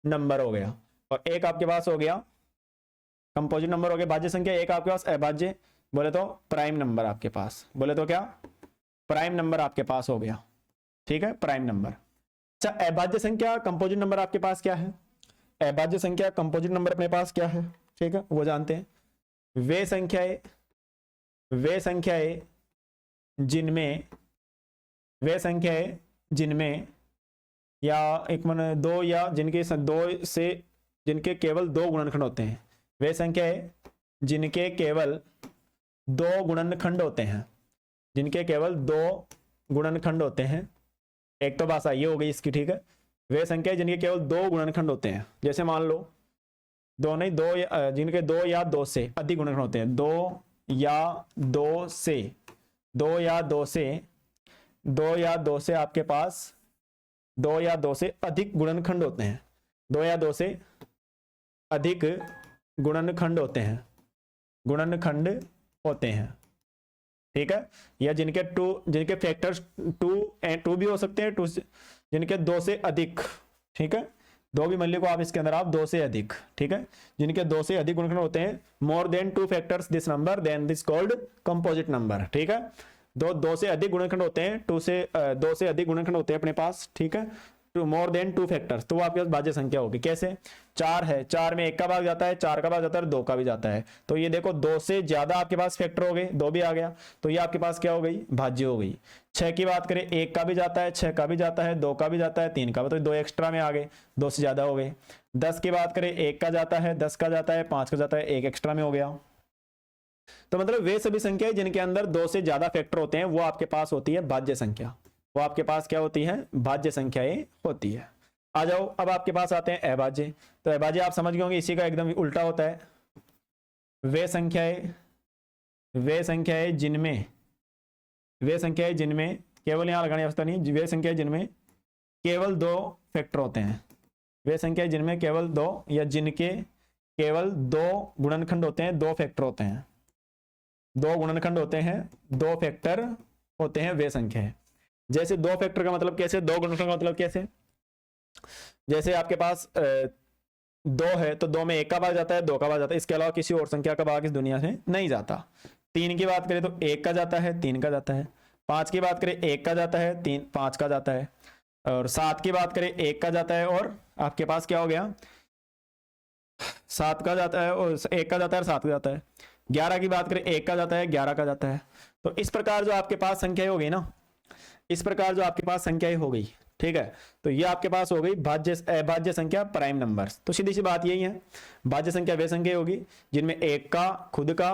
नंबर हो गया। और एक आपके पास हो गया कंपोजिट नंबर हो गया भाज्य संख्या, एक आपके पास अभाज्य, बोले तो प्राइम नंबर आपके पास, बोले तो क्या? प्राइम नंबर आपके पास हो गया, ठीक है, प्राइम नंबर। अच्छा, अभाज्य संख्या कंपोजिट नंबर आपके पास क्या है? अभाज्य संख्या कंपोजिट नंबर अपने पास क्या है, ठीक है, वो जानते हैं। वे संख्याएं जिनमें या एक मन 2 या जिनके केवल 2 गुणनखंड होते हैं, वे संख्याएं जिनके केवल 2 गुणनखंड होते हैं, जिनके केवल 2 गुणनखंड होते हैं। एक तो भाषा ये हो गई इसकी, ठीक है। वे संख्या जिनके केवल 2 गुणनखंड होते हैं, जैसे मान लो जिनके 2 या 2 से अधिक गुणनखंड होते हैं, 2 या 2 से आपके पास 2 या 2 से अधिक गुणनखंड होते हैं, 2 या 2 से अधिक गुणनखंड होते हैं, ठीक है। या जिनके फैक्टर्स 2 भी हो सकते हैं, जिनके 2 से अधिक, ठीक है, 2 भी मान लो आप इसके अंदर, आप 2 से अधिक, ठीक है, जिनके 2 से अधिक गुणनखंड होते हैं, more than 2 factors this number then this called composite number, ठीक है। 2 से अधिक गुणनखंड होते हैं, 2 से अधिक गुणनखंड होते हैं अपने पास, ठीक है, टू मोर देन 2 फैक्टर्स, तो वो आपके पास भाज्य संख्या होगी। कैसे? 4 है, 4 में 1 का भाग जाता है, 4 का भाग जाता है, 2 का भी जाता है, तो ये देखो 2 से ज्यादा आपके पास फैक्टर हो गए, 2 भी आ गया, तो ये आपके पास क्या हो गई? भाज्य हो गई। 6 की बात करें, 1 का भी जाता है, 6 का भी जाता है, 2 का भी जाता है, 3 का भी, तो 2 एक्स्ट्रा में आ गए, 2 से ज्यादा हो गए। 10 की बात करें, 1 का जाता है, 10 का जाता है, 5 का जाता है, 1 एक्स्ट्रा में हो गया। तो मतलब वे सभी संख्याएं जिनके अंदर 2 से ज्यादा फैक्टर होते हैं, वो आपके पास होती है भाज्य संख्या, वो आपके पास क्या होती है? भाज्य संख्याएं होती है। आ जाओ, अब आपके पास आते हैं अभाज्य। तो अभाज्य आप समझ गए होंगे, इसी का एकदम उल्टा होता है। वे संख्याएं जिनमें केवल, यहां लगाने की आवश्यकता नहीं, वे संख्याएं जिनमें केवल 2 फैक्टर होते हैं, वे संख्याएं जिनमें केवल 2 या जिनके केवल 2 गुणनखंड होते हैं, 2 फैक्टर होते हैं, 2 गुणनखंड होते हैं, 2 फैक्टर होते हैं, वे संख्या है। जैसे 2 फैक्टर का मतलब कैसे? 2 गुणनखंड का मतलब कैसे? जैसे आपके पास 2 है, तो 2 में 1 का भाग जाता है, 2 का भाग जाता है, इसके अलावा किसी और संख्या का भाग इस दुनिया से नहीं जाता। 3 की बात करें तो 1 का जाता है, 3 का जाता है। 5 की बात करें, 1 का जाता है, 5 का जाता है। और 7 की बात करें, 1 का जाता है, और आपके पास क्या हो गया? 7 का जाता है, और 1 का जाता है और 7 का जाता है। 11 की बात करें, 1 का जाता है, 11 का जाता है। तो इस प्रकार जो आपके पास संख्याएं हो गई ना, इस प्रकार जो आपके पास संख्याएं हो गई, ठीक है, तो ये आपके पास हो गई अभाज्य संख्या, प्राइम नंबर। तो सीधी सी बात यही है, भाज्य संख्या वे संख्या होगी जिनमें 1 का, खुद का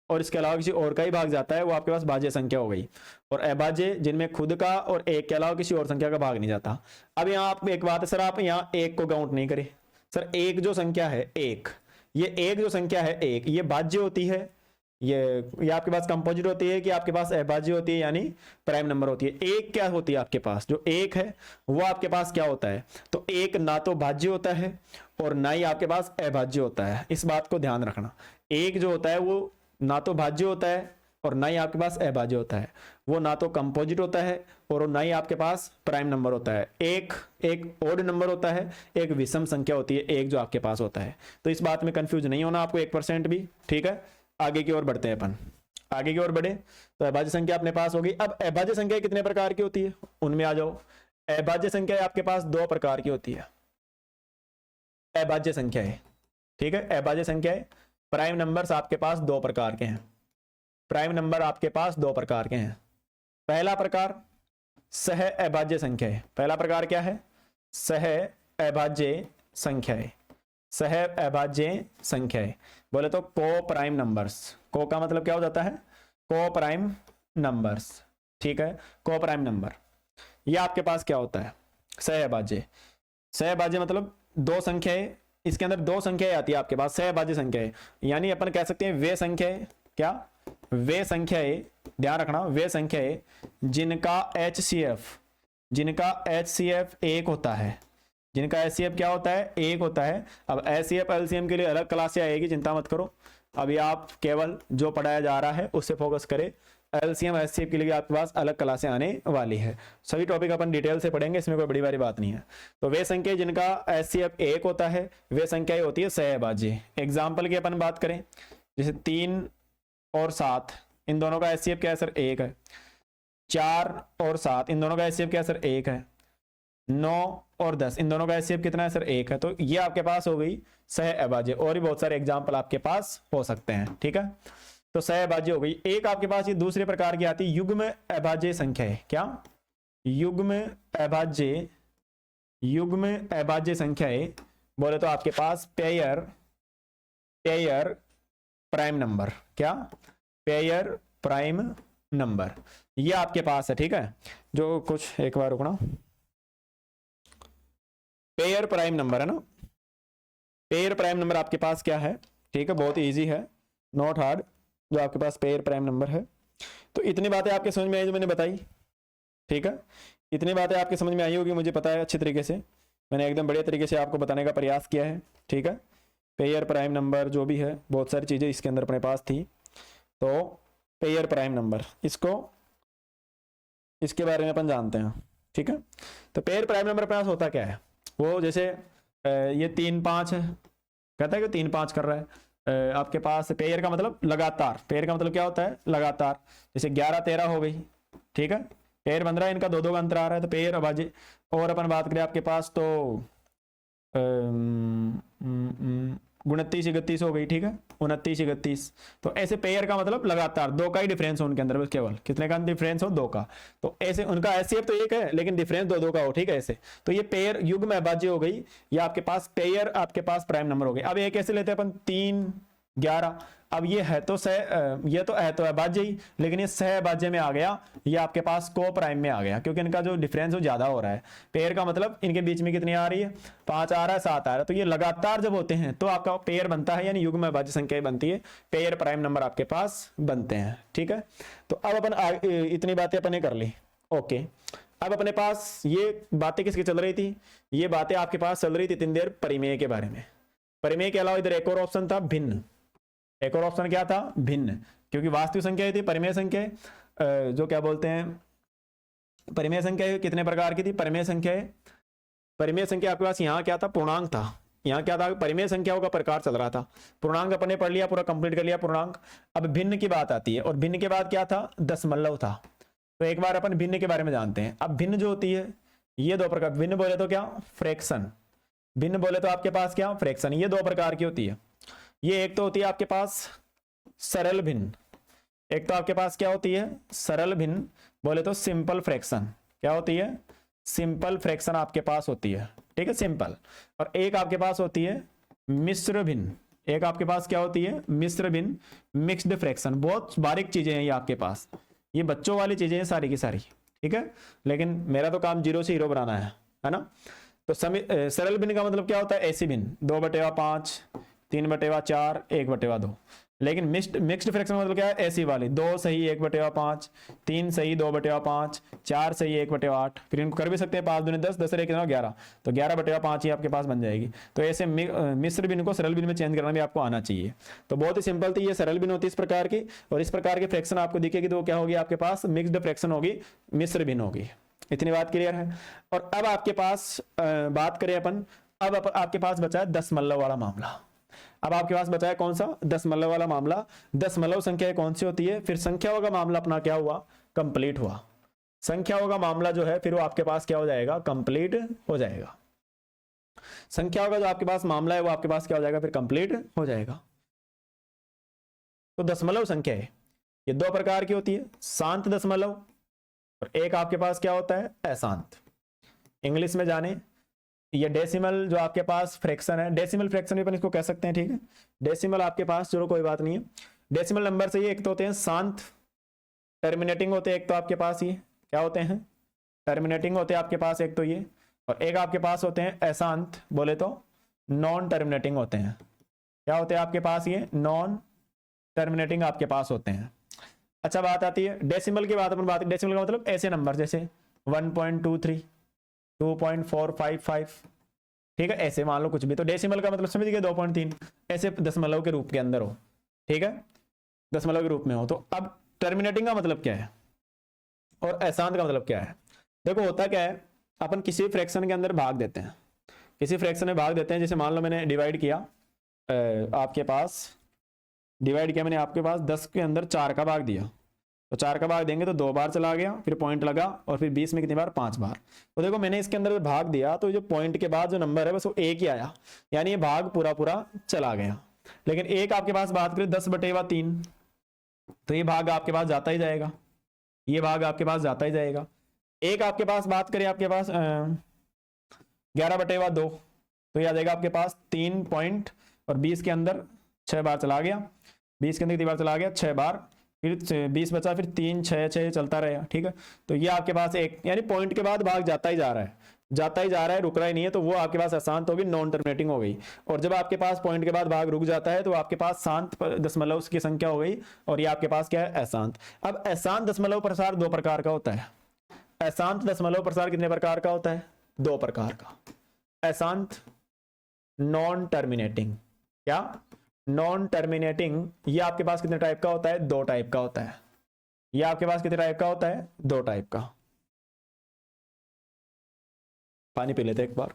और इसके अलावा किसी और का ही भाग जाता है, वो आपके पास भाज्य संख्या हो गई। और अभाज्य जिनमें खुद का और 1 के अलावा किसी और संख्या का भाग नहीं जाता। अब यहाँ आप एक बात है, सर आप यहाँ 1 को काउंट नहीं करें। सर 1 जो संख्या है, 1, ये 1 जो संख्या है 1, ये भाज्य होती है, ये आपके पास कंपोजिट होती है कि आपके पास अभाज्य होती है, यानी प्राइम नंबर होती है। 1 क्या होती है आपके पास? जो 1 है वो आपके पास क्या होता है? तो 1 ना तो भाज्य होता है और ना ही आपके पास अभाज्य होता है। इस बात को ध्यान रखना, 1 जो होता है वो ना तो भाज्य होता है और ना ही आपके पास अभाज्य होता है, वो ना तो कंपोजिट होता है और ना ही आपके पास प्राइम नंबर होता है। एक ओड नंबर होता है, एक विषम संख्या होती है, 1 जो आपके पास होता है। तो इस बात में कंफ्यूज नहीं होना आपको 1% भी, ठीक है। आगे की ओर बढ़ते हैं अपन। आगे की ओर बढ़े तो अभाज्य संख्या अपने पास होगी। अब अभाज्य संख्या कितने प्रकार की होती है उनमें आ जाओ। अभाज्य संख्या आपके पास दो प्रकार की होती है। अभाज्य संख्या है, ठीक है, अभाज्य संख्या है। प्राइम नंबर्स आपके पास दो प्रकार के हैं। प्राइम नंबर आपके पास दो प्रकार के हैं। पहला प्रकार सह अभाज्य संख्या है। पहला प्रकार क्या है? सह अभाज्य संख्या है। सह अभाज्य संख्या है बोले तो को प्राइम नंबर्स। को का मतलब क्या हो जाता है? को प्राइम नंबर्स, ठीक है, को प्राइम नंबर। ये आपके पास क्या होता है? सह अभाज्य। सह अभाज्य मतलब दो संख्याएं, इसके अंदर दो संख्याएं आती है आपके पास, सह अभाज्य संख्याएं। यानी अपन कह सकते हैं वे संख्याएं, क्या? वे संख्याएं, ध्यान रखना, वे संख्याएं जिनका HCF एक होता है। जिनका HCF क्या होता है? एक होता है। अब HCF LCM के लिए अलग क्लास से आएगी, चिंता मत करो। अभी आप केवल जो पढ़ाया जा रहा है उससे फोकस करें। LCM HCF के लिए आपके पास अलग क्लासें आने वाली है। सभी टॉपिक अपन डिटेल से पढ़ेंगे, इसमें कोई बड़ी बड़ी बात नहीं है। तो वे संख्या जिनका HCF एक होता है, वे संख्याएं होती है सह अभाज्य। एग्जाम्पल की अपन बात करें, जैसे 3 और 7, इन दोनों का HCF क्या है सर? एक है। 4 और 7, इन दोनों का HCF क्या है सर? एक है। 9 और 10, इन दोनों का HCF कितना है सर? एक है। तो ये आपके पास हो गई सह अभाज्य। और भी बहुत सारे एग्जाम्पल आपके पास हो सकते हैं, ठीक है। तो सह अभाज्य हो गई। एक आपके पास ये दूसरे प्रकार की आती है युग्म अभाज्य संख्या है। क्या? युग्म अभाज्य संख्या है बोले तो आपके पास पेयर प्राइम नंबर। क्या? पेयर प्राइम नंबर, ये आपके पास है, ठीक है। जो कुछ एक बार रुकना, पेयर प्राइम नंबर है ना, पेयर प्राइम नंबर आपके पास क्या है? ठीक है, बहुत इजी है, नॉट हार्ड। जो आपके पास पेयर प्राइम नंबर है, तो इतनी बातें आपके समझ में आई जो मैंने बताई, ठीक है। इतनी बातें आपके समझ में आई होगी, मुझे पता है अच्छी तरीके से। मैंने एकदम बढ़िया तरीके से आपको बताने का प्रयास किया है, ठीक है। पेयर प्राइम नंबर जो भी है, बहुत सारी चीज़ें इसके अंदर अपने पास थी। तो पेयर प्राइम नंबर, इसके बारे में अपन जानते हैं, ठीक है। तो पेयर प्राइम नंबर अपने पास होता क्या है? वो जैसे ये 3 5 है, कहता है कि 3 5 कर रहा है। आपके पास पेयर का मतलब लगातार। पेयर का मतलब क्या होता है? लगातार। जैसे 11 13 हो गई, ठीक है, पेयर बन रहा है, इनका 2 का अंतर आ रहा है, तो पेयर अभाज्य। और अपन बात करें आपके पास तो 29 31 हो गई, ठीक है, 29 31। तो ऐसे पेयर का मतलब लगातार 2 का ही डिफरेंस हो उनके अंदर, बस केवल कितने का डिफरेंस हो? 2 का। तो ऐसे उनका HCF तो एक है लेकिन डिफरेंस 2 का हो, ठीक है, ऐसे। तो ये पेयर युग्म अभाज्य हो गई, ये आपके पास पेयर, आपके पास प्राइम नंबर हो गए। अब ये कैसे लेते हैं अपन? 3 11। अब ये है तो ये तो है तो अभाज्य ही, लेकिन ये सह अभाज्य में आ गया, ये आपके पास को प्राइम में आ गया, क्योंकि इनका जो डिफरेंस वो ज्यादा हो रहा है। पेयर का मतलब इनके बीच में कितनी आ रही है? 5 आ रहा है, 7 आ रहा है। तो ये लगातार जब होते हैं तो आपका पेयर बनता है, यानी युग्म अभाज्य संख्या बनती है, पेयर प्राइम नंबर आपके पास बनते हैं, ठीक है। तो अब अपन इतनी बातें अपन ने कर ली, ओके। अब अपने पास ये बातें किसकी चल रही थी? ये बातें आपके पास चल रही थी इतनी देर परिमेय के बारे में। परिमेय के अलावा इधर एक और ऑप्शन था, भिन्न। एक और ऑप्शन क्या था? भिन्न। क्योंकि वास्तविक संख्या थी, परिमेय संख्या जो क्या बोलते हैं, परिमेय संख्या कितने प्रकार की थी? परिमेय संख्या आपके पास यहाँ क्या था? पूर्णांक था। यहाँ क्या था? परिमेय संख्याओं का प्रकार चल रहा था। पूर्णांक अपने पढ़ लिया, पूरा कंप्लीट कर लिया पूर्णांक। अब भिन्न की बात आती है, और भिन्न के बाद क्या था? दशमलव था। तो एक बार अपन भिन्न के बारे में जानते हैं। अब भिन्न जो होती है, ये 2 प्रकार। भिन्न बोले तो क्या? फ्रैक्शन। भिन्न बोले तो आपके पास क्या? फ्रैक्शन। ये 2 प्रकार की होती है। ये एक तो होती है आपके पास सरल भिन्न। एक तो आपके पास क्या होती है? सरल भिन्न बोले तो सिंपल फ्रैक्शन। क्या होती है? सिंपल फ्रैक्शन आपके पास होती है, ठीक है, सिंपल। और एक आपके पास होती है मिश्र भिन्न। एक आपके पास क्या होती है? मिश्र भिन्न, मिक्स्ड फ्रैक्शन। बहुत बारीक चीजें हैं ये आपके पास, ये बच्चों वाली चीजें हैं सारी की सारी, ठीक है। लेकिन मेरा तो काम 0 से हीरो बनाना है ना। तो सरल भिन्न का मतलब क्या होता है? ऐसी भिन्न 2/5, 3/4, 1/2। लेकिन मिक्स्ड फ्रैक्शन मतलब क्या है? ऐसी वाली 2 सही 1/5, 3 सही 2/5, 4 सही 1/8। फिर इनको कर भी सकते हैं 5 दूनी 10, 10 कितना 11, तो 11/5 ही आपके पास बन जाएगी। तो ऐसे मिश्र भिन्न को सरल भिन्न में चेंज करना भी आपको आना चाहिए। तो बहुत ही सिंपल थी, ये सरल भिन्न होती है इस प्रकार की, और इस प्रकार की फ्रैक्शन आपको दिखेगी तो क्या होगी? आपके पास मिक्स्ड फ्रैक्शन होगी, मिश्र भिन्न होगी। इतनी बात क्लियर है। और अब आपके पास बात करें अपन, अब आपके पास बचा है दशमलव वाला मामला। अब आपके पास बचा है कौन सा, दशमलव वाला मामला। दशमलव संख्या कौन सी होती है, फिर संख्याओं का मामला अपना क्या हुआ, कंप्लीट हुआ। संख्याओं का मामला जो है फिर वो आपके पास क्या हो जाएगा, कंप्लीट हो जाएगा। संख्याओं का जो आपके पास मामला है वो आपके पास क्या हो जाएगा, फिर कंप्लीट हो जाएगा। तो दशमलव संख्या है ये दो प्रकार की होती है, शांत दशमलव और एक आपके पास क्या होता है, अशांत। इंग्लिश में जाने, ये डेसिमल जो आपके पास फ्रैक्शन है, डेसिमल फ्रैक्शन भी अपन इसको कह सकते हैं, ठीक है। डेसिमल आपके पास, चलो कोई बात नहीं है। डेसिमल नंबर से ये एक तो होते हैं शांत टर्मिनेटिंग होते हैं, एक तो आपके पास ये क्या होते हैं, टर्मिनेटिंग होते हैं आपके पास एक तो ये, और एक आपके पास होते हैं अशांत, बोले तो नॉन टर्मिनेटिंग होते हैं। क्या होते हैं आपके पास, ये नॉन टर्मिनेटिंग आपके पास होते हैं। अच्छा बात आती है डेसिमल की बात, अपन बात, डेसिमल का मतलब ऐसे नंबर जैसे 1.23, 2.455, ठीक है, ऐसे मान लो कुछ भी, तो डेसिमल का मतलब समझ गए 2.3, ऐसे दशमलव के रूप के अंदर हो, ठीक है, दशमलव के रूप में हो। तो अब टर्मिनेटिंग का मतलब क्या है और अशांत का मतलब क्या है। देखो होता क्या है, अपन किसी फ्रैक्शन के अंदर भाग देते हैं, किसी फ्रैक्शन में भाग देते हैं, जैसे मान लो मैंने डिवाइड किया, आपके पास डिवाइड किया मैंने आपके पास 10 के अंदर 4 का भाग दिया, तो 4 का भाग देंगे तो 2 बार चला गया, फिर पॉइंट लगा, और फिर 20 में कितनी बार, 5 बार। तो देखो मैंने इसके अंदर भाग दिया तो जो पॉइंट के बाद जो नंबर है बस वो एक ही आया, यानी ये भाग पूरा पूरा चला गया। लेकिन एक आपके पास बात करें 10/3, तो ये भाग आपके पास जाता ही जाएगा, ये भाग आपके पास जाता ही जाएगा। एक आपके पास बात करें आपके पास 11/2, तो ये आ जाएगा आपके पास 3 पॉइंट, और 20 के अंदर 6 बार चला गया, 20 के अंदर कितनी बार चला गया, 6 बार, फिर 20 बचा, फिर 3 6 6 चलता रहेगा, ठीक है। तो ये आपके पास एक, यानी पॉइंट के बाद भाग जाता ही जा रहा है, जाता ही जा रहा है, रुक रहा ही नहीं है, तो वो आपके पास अशांत होगी, नॉन टर्मिनेटिंग हो गई। और जब आपके पास पॉइंट के बाद भाग रुक जाता है तो आपके पास शांत दशमलव की संख्या हो गई, और ये आपके पास क्या है, अशांत। अब अशांत दशमलव प्रसार 2 प्रकार का होता है। अशांत दशमलव प्रसार कितने प्रकार का होता है, 2 प्रकार का। अशांत नॉन टर्मिनेटिंग, क्या, नॉन टर्मिनेटिंग, ये आपके पास कितने टाइप का होता है, 2 टाइप का होता है। ये आपके पास कितने टाइप का होता है, 2 टाइप का। पानी पी लेते एक बार।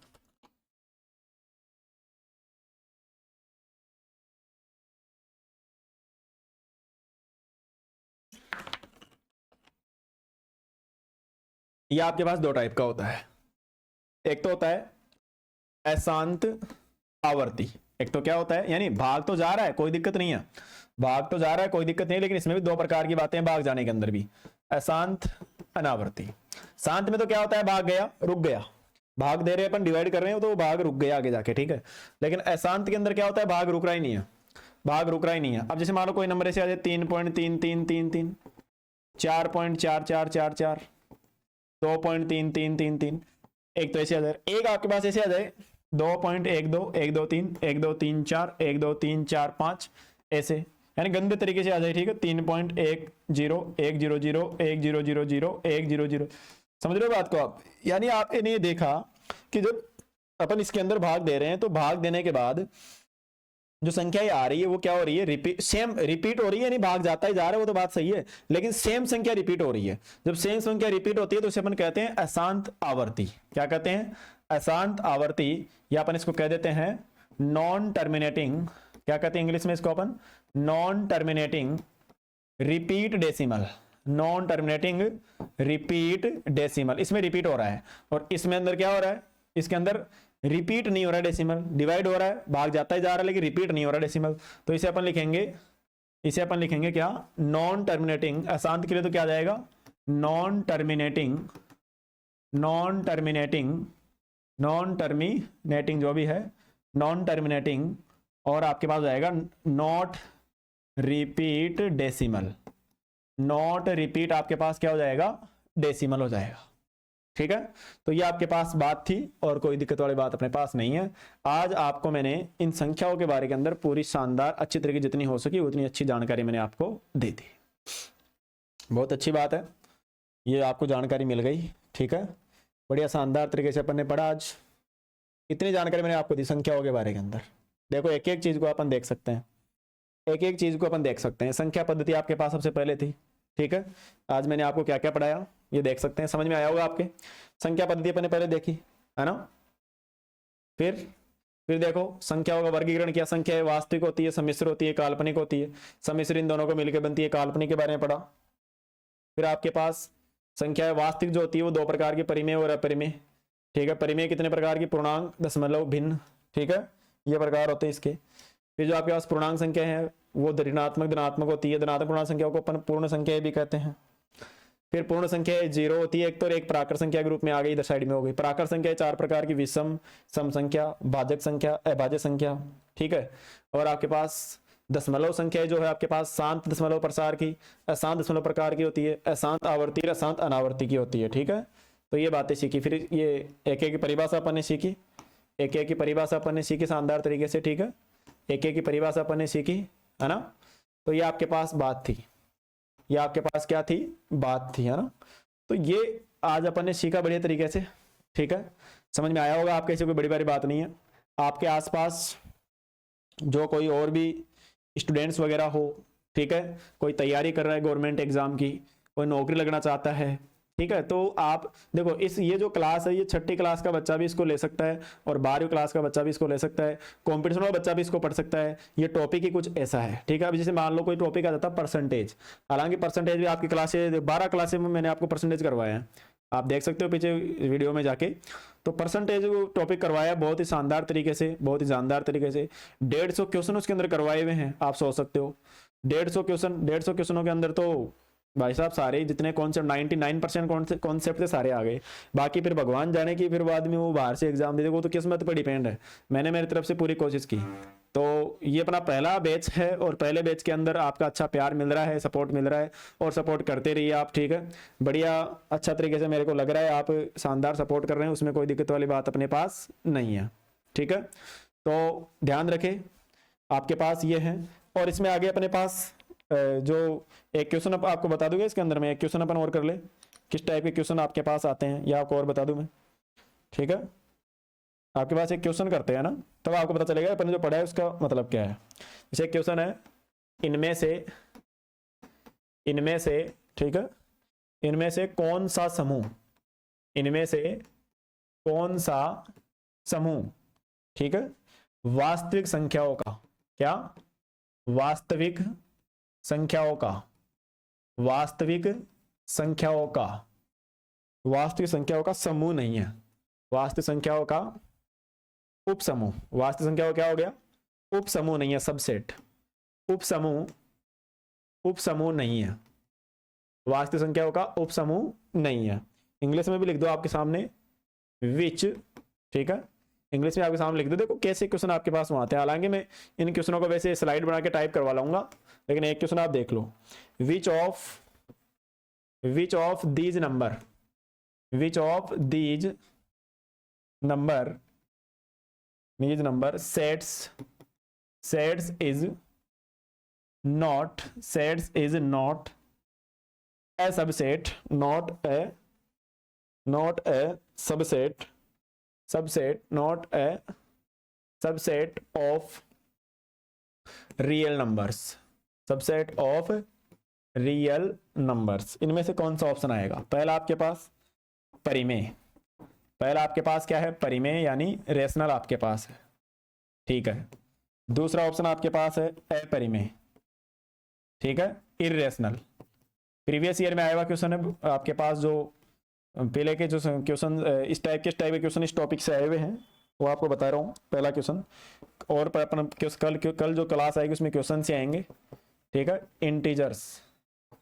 ये आपके पास 2 टाइप का होता है। एक तो होता है अशांत आवर्ती, एक तो क्या होता है, यानी भाग तो जा रहा है कोई दिक्कत नहीं है, भाग तो जा रहा है कोई दिक्कत नहीं, लेकिन इसमें भी 2 प्रकार की बातें हैं भाग जाने के अंदर भी, अशांत अनावर्ती। शांत में तो क्या होता है, भाग गया रुक गया, भाग दे रहे हैं अपन, डिवाइड कर रहे हैं तो भाग रुक गया आगे जाके, ठीक है। लेकिन अशांत के अंदर क्या होता है, भाग रुक रहा ही नहीं है, भाग रुक रहा ही नहीं है। अब जैसे मान लो कोई नंबर ऐसे आ जाए 3.3333, 4.4444, 2.3333, एक तो ऐसे आ जाए, एक आपके पास ऐसे आ जाए 2.12 123 1234 12345, ऐसे, यानी गंदे तरीके से आ जाए, ठीक है। 3.10 100 1000 1000, समझ रहे हो बात को आप। यानी आपने ये देखा कि जब अपन इसके अंदर भाग दे रहे हैं तो भाग देने के बाद जो संख्या ये आ रही है वो क्या हो रही है, रिपीट, सेम रिपीट हो रही है, यानी भाग जाता ही जा रहा है, वो तो बात सही है, लेकिन सेम संख्या रिपीट हो रही है। जब सेम संख्या रिपीट होती है तो उसे अपन कहते हैं अशांत आवर्ती। क्या कहते हैं, अशांत आवर्ती, या अपन इसको कह देते हैं नॉन टर्मिनेटिंग, क्या कहते हैं इंग्लिश में इसको अपन, non terminating repeat decimal, non terminating repeat decimal. इसमें रिपीट हो रहा है और इसमें अंदर क्या हो रहा है, इसके अंदर रिपीट नहीं हो रहा है डेसिमल, डिवाइड हो रहा है, भाग जाता ही जा रहा है, लेकिन रिपीट नहीं हो रहा डेसिमल। तो इसे अपन लिखेंगे, इसे अपन लिखेंगे क्या, नॉन टर्मिनेटिंग। अशांत के लिए तो क्या आ जाएगा, non terminating, non terminating, non terminating जो भी है, नॉन टर्मिनेटिंग, और आपके पास जाएगा not repeat decimal, not repeat आपके पास क्या हो जाएगा, डेसिमल हो जाएगा, ठीक है। तो ये आपके पास बात थी और कोई दिक्कत वाली बात अपने पास नहीं है। आज आपको मैंने इन संख्याओं के बारे के अंदर पूरी शानदार अच्छी तरीके जितनी हो सकी उतनी अच्छी जानकारी मैंने आपको दे दी। बहुत अच्छी बात है, ये आपको जानकारी मिल गई, ठीक है। बढ़िया शानदार तरीके से अपन ने पढ़ा आज, इतनी जानकारी मैंने आपको दी संख्याओं के बारे के अंदर। देखो एक एक चीज को अपन देख सकते हैं, एक एक चीज को अपन देख सकते हैं। संख्या पद्धति आपके पास सबसे पहले थी, ठीक है। आज मैंने आपको क्या क्या पढ़ाया ये देख सकते हैं, समझ में आया होगा आपके। संख्या पद्धति अपन ने पहले देखी है ना, फिर फिर देखो संख्याओं का वर्गीकरण किया, संख्या वास्तविक होती है, सम्मिश्र होती है, काल्पनिक होती है। सम्मिश्र इन दोनों को मिलकर बनती है, काल्पनिक के बारे में पढ़ा। फिर आपके पास संख्या वास्तविक जो होती है वो दो प्रकार की, परिमेय और अपरिमेय। ठीक है, परिमेय कितने प्रकार की, पूर्णांक, दशमलव, भिन्न। ठीक है, ये प्रकार होते हैं इसके। फिर जो आपके पास पूर्णांक संख्या है वो ऋणात्मक धनात्मक होती है। धनात्मक पूर्णांक संख्याओं को अपन पूर्ण संख्या भी कहते हैं। फिर पूर्ण संख्या 0 होती है एक तो, और एक प्राकृत संख्या के रूप में आ गई, इधर साइड में हो गई। प्राकृत संख्या 4 प्रकार की, विषम, सम संख्या, भाजक संख्या, अभाज्य संख्या। ठीक है, और आपके पास दशमलव संख्या जो है आपके पास शांत दशमलव प्रसार की, अशांत दशमलव प्रकार की होती है, अशांत आवर्ती, अशांत अनावर्ती की होती है। ठीक है, तो ये बातें सीखी। फिर ये एक एक की परिभाषा अपन ने सीखी, एक एक की परिभाषा अपन ने सीखी शानदार तरीके से। ठीक है, एक एक की परिभाषा अपन ने सीखी, है ना। तो ये आपके पास बात थी, ये आपके पास क्या थी, बात थी, है ना। तो ये आज अपन ने सीखा बढ़िया तरीके से। ठीक है, समझ में आया होगा आपके, ऐसी कोई बड़ी बड़ी बात नहीं है। आपके आसपास जो कोई और भी स्टूडेंट्स वगैरह हो, ठीक है, कोई तैयारी कर रहा है गवर्नमेंट एग्जाम की, कोई नौकरी लगना चाहता है, ठीक है, तो आप देखो इस ये जो क्लास है ये 6ठी क्लास का बच्चा भी इसको ले सकता है और 12वीं क्लास का बच्चा भी इसको ले सकता है, कॉम्पिटिशन वाला बच्चा भी इसको पढ़ सकता है। ये टॉपिक ही कुछ ऐसा है। ठीक है, अब जैसे मान लो कोई टॉपिक आ जाता है परसेंटेज, हालांकि परसेंटेज भी आपकी क्लासेज 12 क्लासेज में मैंने आपको परसेंटेज करवाया है, आप देख सकते हो पीछे वीडियो में जाके। तो परसेंटेज टॉपिक करवाया बहुत ही शानदार तरीके से, बहुत ही जानदार तरीके से। 150 क्वेश्चन उसके अंदर करवाए हुए हैं, आप सोच सकते हो 150 क्वेश्चनों के अंदर तो भाई साहब सारे जितने कॉन्सेप्ट 99% कॉन्सेप्ट थे सारे आ गए। बाकी फिर भगवान जाने की, फिर बाद में वो बाहर से एग्जाम दे दे, वो तो किस्मत पर डिपेंड है। मैंने मेरी तरफ से पूरी कोशिश की। तो ये अपना पहला बैच है और पहले बैच के अंदर आपका अच्छा प्यार मिल रहा है, सपोर्ट मिल रहा है और सपोर्ट करते रहिए आप। ठीक है, बढ़िया अच्छा तरीके से मेरे को लग रहा है आप शानदार सपोर्ट कर रहे हैं, उसमें कोई दिक्कत वाली बात अपने पास नहीं है। ठीक है, तो ध्यान रखें आपके पास ये है। और इसमें आगे अपने पास जो एक क्वेश्चन आपको बता दूंगा, इसके अंदर में एक क्वेश्चन अपन और कर ले, किस टाइप के क्वेश्चन आपके पास आते हैं या आपको और बता दूं मैं। ठीक है, आपके पास एक क्वेश्चन करते हैं ना, तब तो आपको पता चलेगा अपन ने जो पढ़ा है उसका मतलब क्या है। जैसे क्वेश्चन है इनमें से, ठीक है, इनमें से कौन सा समूह, इनमें से कौन सा समूह, ठीक है, वास्तविक संख्याओं का, क्या, वास्तविक संख्याओं का, वास्तविक संख्याओं का, वास्तविक संख्याओं का समूह नहीं है, वास्तविक संख्याओं का उपसमूह। वास्तविक संख्याओं क्या हो गया, उपसमूह नहीं है, सबसेट, उपसमूह नहीं है, वास्तविक संख्याओं का उपसमूह नहीं है। इंग्लिश में भी लिख दो आपके सामने विच, ठीक है, इंग्लिश में आपके सामने लिख दो। देखो कैसे क्वेश्चन आपके पास वहां आते हैं, हालांकि मैं इन क्वेश्चनों को वैसे स्लाइड बना के टाइप करवा लाऊंगा, लेकिन एक क्वेश्चन आप देख लो, which of these number, which of these number sets is not a subset, not a subset, not a subset of real numbers, subset of real numbers। इनमें से कौन सा ऑप्शन आएगा, पहला आपके पास परिमेय, पहला आपके पास क्या है, परिमेय यानी रेशनल आपके पास है। ठीक है, दूसरा ऑप्शन आपके पास है अपरिमेय, ठीक है, इरेशनल। प्रीवियस ईयर में आया हुआ क्वेश्चन है आपके पास, जो पहले के जो क्वेश्चन इस टाइप के क्वेश्चन इस टॉपिक से आए हुए हैं वो आपको बता रहा हूँ, पहला क्वेश्चन। और अपन कल जो क्लास आएगी उसमें क्वेश्चन से आएंगे। ठीक है, इंटीजर्स,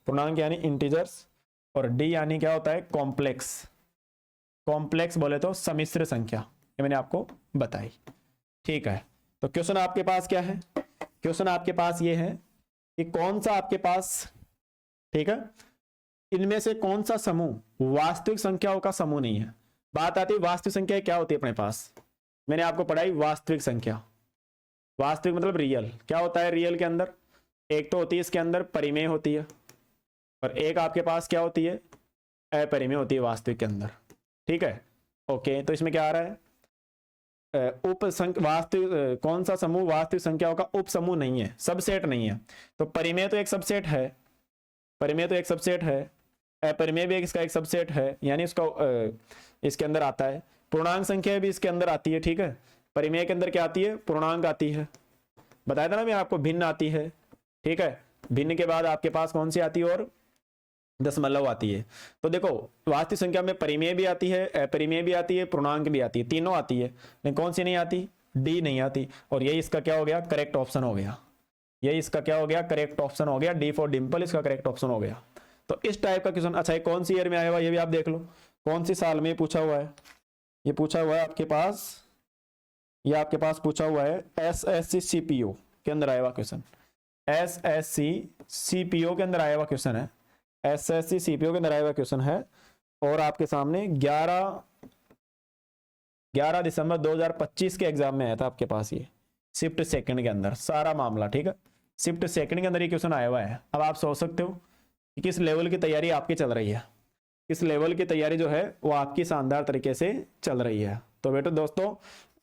पूर्णांक यानी इंटीजर्स, और डी यानी क्या होता है, कॉम्प्लेक्स, कॉम्प्लेक्स बोले तो सम्मिश्र संख्या, ये मैंने आपको बताई। ठीक है, तो क्वेश्चन आपके पास क्या है, क्वेश्चन आपके पास ये है कि कौन सा आपके पास, ठीक है, इनमें से कौन सा समूह वास्तविक संख्याओं का समूह नहीं है। बात आती है वास्तविक संख्या क्या होती है अपने पास, मैंने आपको पढ़ाई वास्तविक संख्या, वास्तविक मतलब रियल। क्या होता है रियल के अंदर, एक तो होती है इसके अंदर परिमेय होती है, और एक आपके पास क्या होती है, अपरिमेय होती है वास्तविक के अंदर। ठीक है, ओके, तो इसमें क्या आ रहा है, वास्तविक कौन सा समूह वास्तविक संख्याओं का उप समूह नहीं है, सबसेट नहीं है। तो परिमेय तो एक सबसेट है, परिमेय तो एक सबसेट है, अपरिमेय भी इसका एक सबसेट है, यानी इसका इसके अंदर आता है। पूर्णांक संख्या भी इसके अंदर आती है। ठीक है, परिमेय के अंदर क्या आती है, पूर्णांक आती है, बताया था ना मैं आपको, भिन्न आती है, ठीक है, भिन्न के बाद आपके पास कौन सी आती है, और दशमलव आती है। तो देखो वास्तविक संख्या में परिमेय भी आती है, अपरिमेय भी आती है, पूर्णांक भी आती है, तीनों आती है, लेकिन कौन सी नहीं आती, डी नहीं आती, और यही इसका क्या हो गया, करेक्ट ऑप्शन हो गया, यही इसका क्या हो गया, करेक्ट ऑप्शन हो गया, डी फॉर डिंपल इसका करेक्ट ऑप्शन हो गया। तो इस टाइप का क्वेश्चन, अच्छा ये कौन सी ईयर में आया हुआ, ये भी आप देख लो, कौन सी साल में पूछा हुआ है, ये पूछा हुआ है आपके पास, ये आपके पास पूछा हुआ है SSC CPO के अंदर आया हुआ क्वेश्चन, SSC CPO के अंदर आया हुआ क्वेश्चन है, SSC CPO के अंदर आया हुआ क्वेश्चन है, और आपके सामने 11 दिसंबर 2025 के एग्जाम में आया था आपके पास, ये शिफ्ट सेकंड के अंदर सारा मामला, ठीक है, शिफ्ट सेकंड के अंदर ये क्वेश्चन आया हुआ है। अब आप सोच सकते हो कि किस लेवल की तैयारी आपकी चल रही है, किस लेवल की तैयारी जो है वो आपकी शानदार तरीके से चल रही है। तो बेटो दोस्तों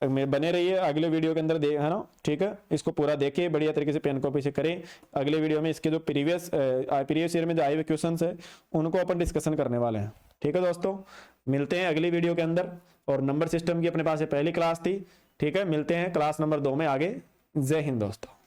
बने रहिए अगले वीडियो के अंदर, है ना, ठीक है, इसको पूरा देखिए, बढ़िया तरीके से पेन कॉपी से करें। अगले वीडियो में इसके जो प्रीवियस ईयर में जो आए हुए क्वेश्चन है उनको अपन डिस्कशन करने वाले हैं, ठीक है दोस्तों। मिलते हैं अगली वीडियो के अंदर, और नंबर सिस्टम की अपने पास पहली क्लास थी, ठीक है, मिलते हैं क्लास नंबर 2 में आगे। जय हिंद दोस्तों।